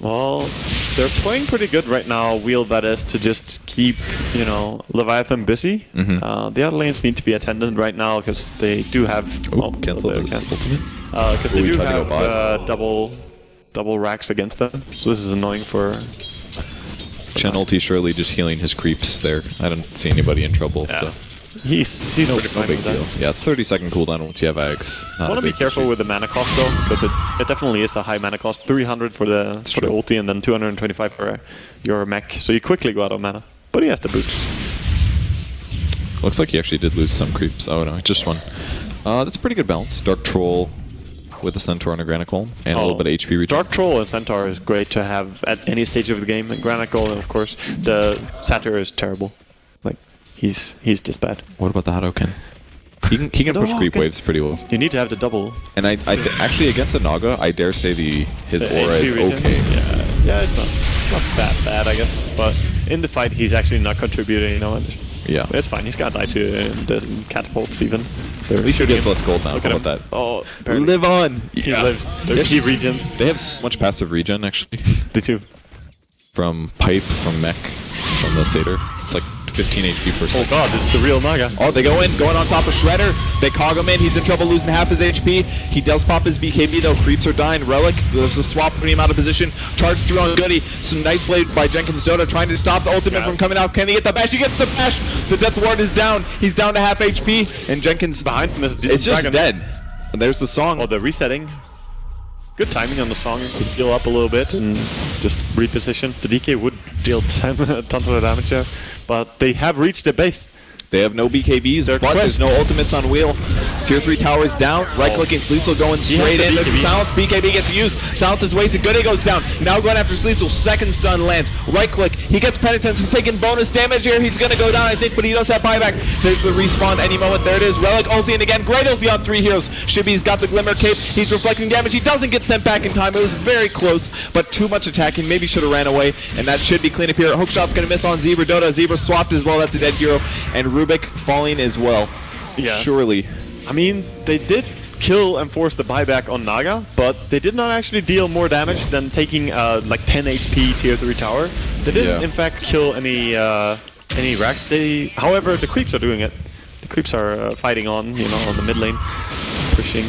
[SPEAKER 1] Well, they're playing pretty good right now, Wheel that is, to just keep, you know, Leviathan busy. The other lanes need to be attended right now because they do have...
[SPEAKER 2] Cancel his ultimate.
[SPEAKER 1] Because they do have double racks against them, so this is annoying for...
[SPEAKER 2] Chen ulti surely just healing his creeps there. I don't see anybody in trouble, so...
[SPEAKER 1] He's pretty fine with that.
[SPEAKER 2] Yeah, it's 30-second cooldown once you have Ags.
[SPEAKER 1] I want to be careful with the mana cost though, because it definitely is a high mana cost. 300 for the ulti and then 225 for your mech, so you quickly go out of mana. But he has the boots.
[SPEAKER 2] Looks like he actually did lose some creeps. Oh no, just one. That's a pretty good balance. Dark Troll with a Centaur and a Granite Golem, and a little bit of HP regen.
[SPEAKER 1] Dark Troll and Centaur is great to have at any stage of the game. And Granite Golem, of course. The Satyr is terrible. Like, he's just bad.
[SPEAKER 2] What about the Hadoken? He can push creep waves pretty well.
[SPEAKER 1] You need to have the double.
[SPEAKER 2] And actually against a Naga, I dare say his aura is okay.
[SPEAKER 1] Yeah, it's not that bad, I guess. But in the fight, he's actually not contributing, you know.
[SPEAKER 2] Yeah.
[SPEAKER 1] It's fine. He's got to die to the catapults even.
[SPEAKER 2] At least he gets less gold now. How about that?
[SPEAKER 1] Oh,
[SPEAKER 2] live on!
[SPEAKER 1] He lives. They're key regions.
[SPEAKER 2] They have so much passive regen, actually.
[SPEAKER 1] They do.
[SPEAKER 2] From Pipe, from Mech, from the Satyr. It's like 15 HP per second.
[SPEAKER 1] Oh god, it's the real Naga.
[SPEAKER 5] Oh, they go in, going on top of Shredder. They cog him in. He's in trouble losing half his HP. He does pop his BKB though. Creeps are dying. Relic, there's a swap putting him out of position. Charge through on Goody. Some nice play by Jenkins Dota trying to stop the ultimate from coming out. Can he get the bash? He gets the bash. The Death Ward is down. He's down to half HP. And Jenkins
[SPEAKER 1] behind him is
[SPEAKER 5] it's just dead. And there's the song.
[SPEAKER 1] Oh, the resetting. Good timing on the song. Heal up a little bit and just reposition. The DK would deal tons of damage there, but they have reached the base.
[SPEAKER 5] They have no BKBs, but there's no ultimates on Wheel. Tier 3 towers down, right-clicking Sleezel going straight in. There's the Silence, BKB gets used. Silence is wasted, Goody goes down. Now going after Sleezel, second stun lands. Right-click, he gets Penitence, he's taking bonus damage here. He's going to go down, I think, but he does have buyback. There's the respawn any moment. There it is, Relic ulti, again, great ulti on 3 heroes. Shibby's got the Glimmer Cape, he's reflecting damage. He doesn't get sent back in time. It was very close, but too much attacking. Maybe should have ran away, and that should be clean up here. Hookshot's going to miss on Zebra Dota. Zebra swapped as well, that's a dead hero. And Rubik falling as well.
[SPEAKER 1] Yes.
[SPEAKER 5] Surely.
[SPEAKER 1] I mean, they did kill and force the buyback on Naga, but they did not actually deal more damage than taking like 10 HP tier 3 tower. They didn't in fact kill any racks. However, the creeps are doing it. The creeps are fighting on, you know, on the mid lane, pushing.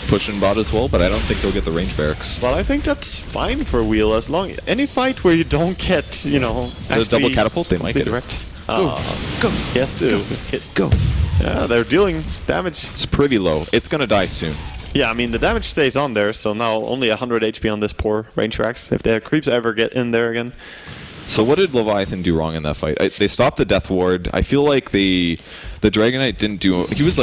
[SPEAKER 2] pushing bot as well, but I don't think they'll get the range barracks.
[SPEAKER 1] Well, I think that's fine for Wheel as long any fight where you don't get, you know,
[SPEAKER 2] So double catapult, they might get it.
[SPEAKER 1] direct.
[SPEAKER 2] Go.
[SPEAKER 1] He has to hit.
[SPEAKER 2] Go.
[SPEAKER 1] Yeah, they're dealing damage.
[SPEAKER 2] It's pretty low. It's gonna die soon.
[SPEAKER 1] Yeah, I mean, the damage stays on there, so now only 100 HP on this poor range racks if their creeps ever get in there again.
[SPEAKER 2] So what did Leviathan do wrong in that fight? They stopped the Death Ward. I feel like the Dragon Knight didn't do. He was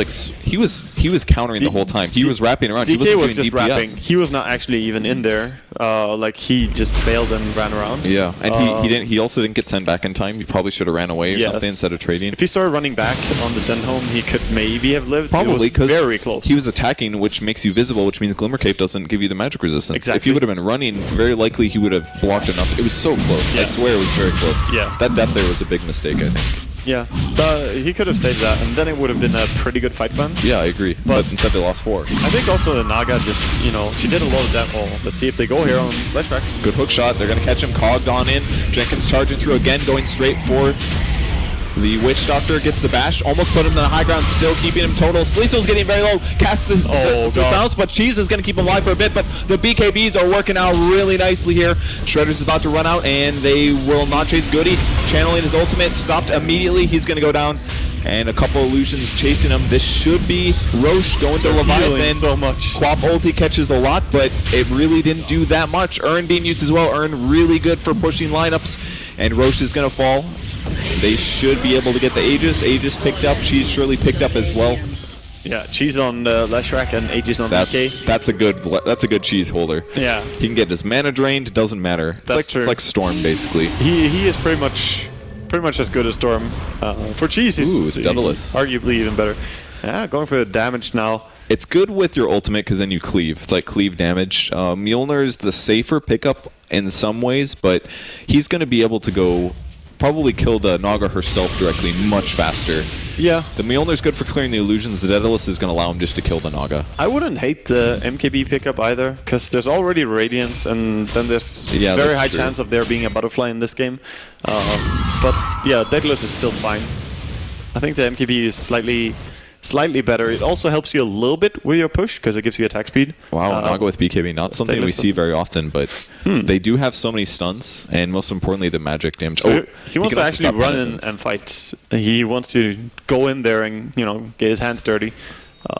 [SPEAKER 2] countering the whole time. He was wrapping around.
[SPEAKER 1] DK
[SPEAKER 2] he
[SPEAKER 1] was
[SPEAKER 2] doing
[SPEAKER 1] just
[SPEAKER 2] DPS.
[SPEAKER 1] wrapping. He was not actually even in there. Like he just bailed and ran around.
[SPEAKER 2] Yeah, and he didn't. He also didn't get sent back in time. He probably should have ran away or something instead of trading.
[SPEAKER 1] If he started running back on the send home, he could maybe have lived.
[SPEAKER 2] Probably because
[SPEAKER 1] very close.
[SPEAKER 2] He was attacking, which makes you visible, which means Glimmer Cape doesn't give you the magic resistance.
[SPEAKER 1] Exactly.
[SPEAKER 2] If he would have been running, very likely he would have blocked enough. It was so close. I swear it was very close.
[SPEAKER 1] Yeah.
[SPEAKER 2] That death there was a big mistake, I think.
[SPEAKER 1] Yeah, he could have saved that, and then it would have been a pretty good fight fun.
[SPEAKER 2] Yeah, I agree. But instead they lost 4.
[SPEAKER 1] I think also the Naga just, you know, she did a lot of that. Oh, let's see if they go here on Flashback.
[SPEAKER 2] Good hook shot. They're going to catch him. Cogged on in. Jenkins charging through again, going straight for the Witch Doctor. Gets the bash. Almost put him in the high ground, still keeping him total. Sleesel's getting very low. Casts the sounds, but Cheese is going to keep him alive for a bit. But the BKBs are working out really nicely here. Shredder's about to run out, and they will not chase Goody. Channeling his ultimate. Stopped immediately. He's going to go down. And a couple illusions chasing him. This should be Roche going to Leviathan.
[SPEAKER 1] So much.
[SPEAKER 2] Quap ulti catches a lot, but it really didn't do that much. Urn being used as well. Urn really good for pushing lineups. And Roche is going to fall. They should be able to get the Aegis. Aegis picked up. Cheese surely picked up as well.
[SPEAKER 1] Yeah, Cheese on Leshrac and Aegis on DK.
[SPEAKER 2] That's a good Cheese holder.
[SPEAKER 1] Yeah.
[SPEAKER 2] He can get his mana drained. Doesn't matter. It's like Storm basically.
[SPEAKER 1] He is pretty much as good as Storm. For Cheese, he's
[SPEAKER 2] Daedalus.
[SPEAKER 1] Arguably even better. Yeah, going for the damage now.
[SPEAKER 2] It's good with your ultimate because then you cleave. It's like cleave damage. Mjolnir is the safer pickup in some ways, but he's going to be able to go probably kill the Naga herself directly much faster.
[SPEAKER 1] Yeah.
[SPEAKER 2] The Mjolnir's good for clearing the illusions. The Daedalus is going to allow him just to kill the Naga.
[SPEAKER 1] I wouldn't hate the MKB pickup either, because there's already Radiance, and then there's very high chance of there being a butterfly in this game. But yeah, Daedalus is still fine. I think the MKB is slightly better. It also helps you a little bit with your push because it gives you attack speed.
[SPEAKER 2] Wow, Naga with BKB, not something we see very often, but they do have so many stunts, and most importantly, the magic damage.
[SPEAKER 1] So he wants to actually run in and fight. He wants to go in there and, you know, get his hands dirty.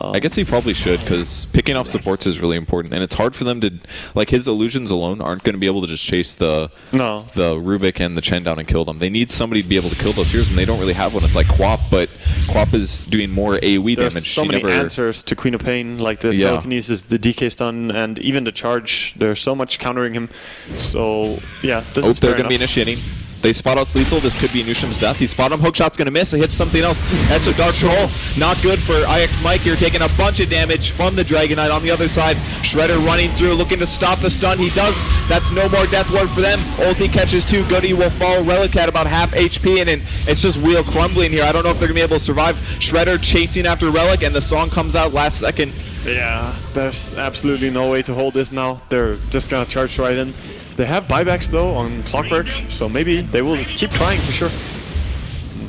[SPEAKER 2] I guess he probably should, because picking off supports is really important, and it's hard for them to, like, his illusions alone aren't going to be able to just chase the Rubik and the Chen down and kill them. They need somebody to be able to kill those heroes, and they don't really have one. It's like Quap, but Quap is doing more AoE damage.
[SPEAKER 1] There's so many answers to Queen of Pain, like the telekinesis, the DK stun, and even the charge. There's so much countering him. So, yeah, this is
[SPEAKER 2] they're going to be initiating. They spot out Sleesel. This could be Nusham's death. He spot him. Hookshot's going to miss. It hits something else. That's a Dark Troll. Not good for IX Mike here, taking a bunch of damage from the Dragon Knight on the other side. Shredder running through, looking to stop the stun. He does. That's no more Death Ward for them. Ulti catches 2. Goody will fall. Relic at about half HP, and it's just Wheel crumbling here. I don't know if they're going to be able to survive. Shredder chasing after Relic, and the song comes out last second.
[SPEAKER 1] Yeah, there's absolutely no way to hold this now. They're just going to charge right in. They have buybacks though on Clockwork, so maybe they will keep trying for sure.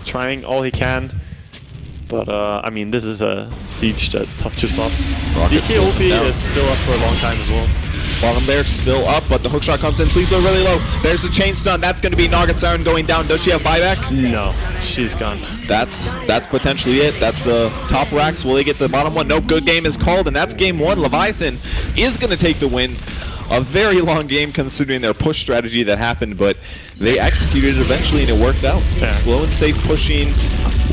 [SPEAKER 1] Trying all he can. But I mean, this is a siege that's tough to stop. DK ulti is still up for a long time as well.
[SPEAKER 2] Bottom barracks still up, but the hookshot comes in. Sleesel really low. There's the chain stun. That's going to be Naga Siren going down. Does she have buyback?
[SPEAKER 1] No, she's gone.
[SPEAKER 2] That's potentially it. That's the top racks. Will they get the bottom one? Nope. Good game is called, and that's game 1. Leviathan is going to take the win. A very long game considering their push strategy that happened, but they executed it eventually and it worked out. Yeah. Slow and safe pushing.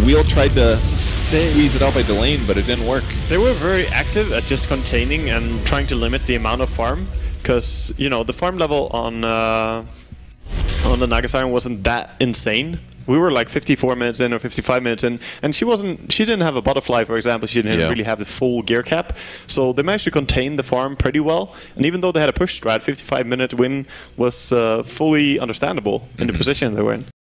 [SPEAKER 2] Wheel tried to squeeze it out by delaying, but it didn't work.
[SPEAKER 1] They were very active at just containing and trying to limit the amount of farm, because, you know, the farm level on the Naga Siren wasn't that insane. We were like 54 minutes in or 55 minutes in, and she didn't have a butterfly, for example. She didn't really have the full gear cap. So they managed to contain the farm pretty well. And even though they had a push strat, 55-minute win was fully understandable in the position they were in.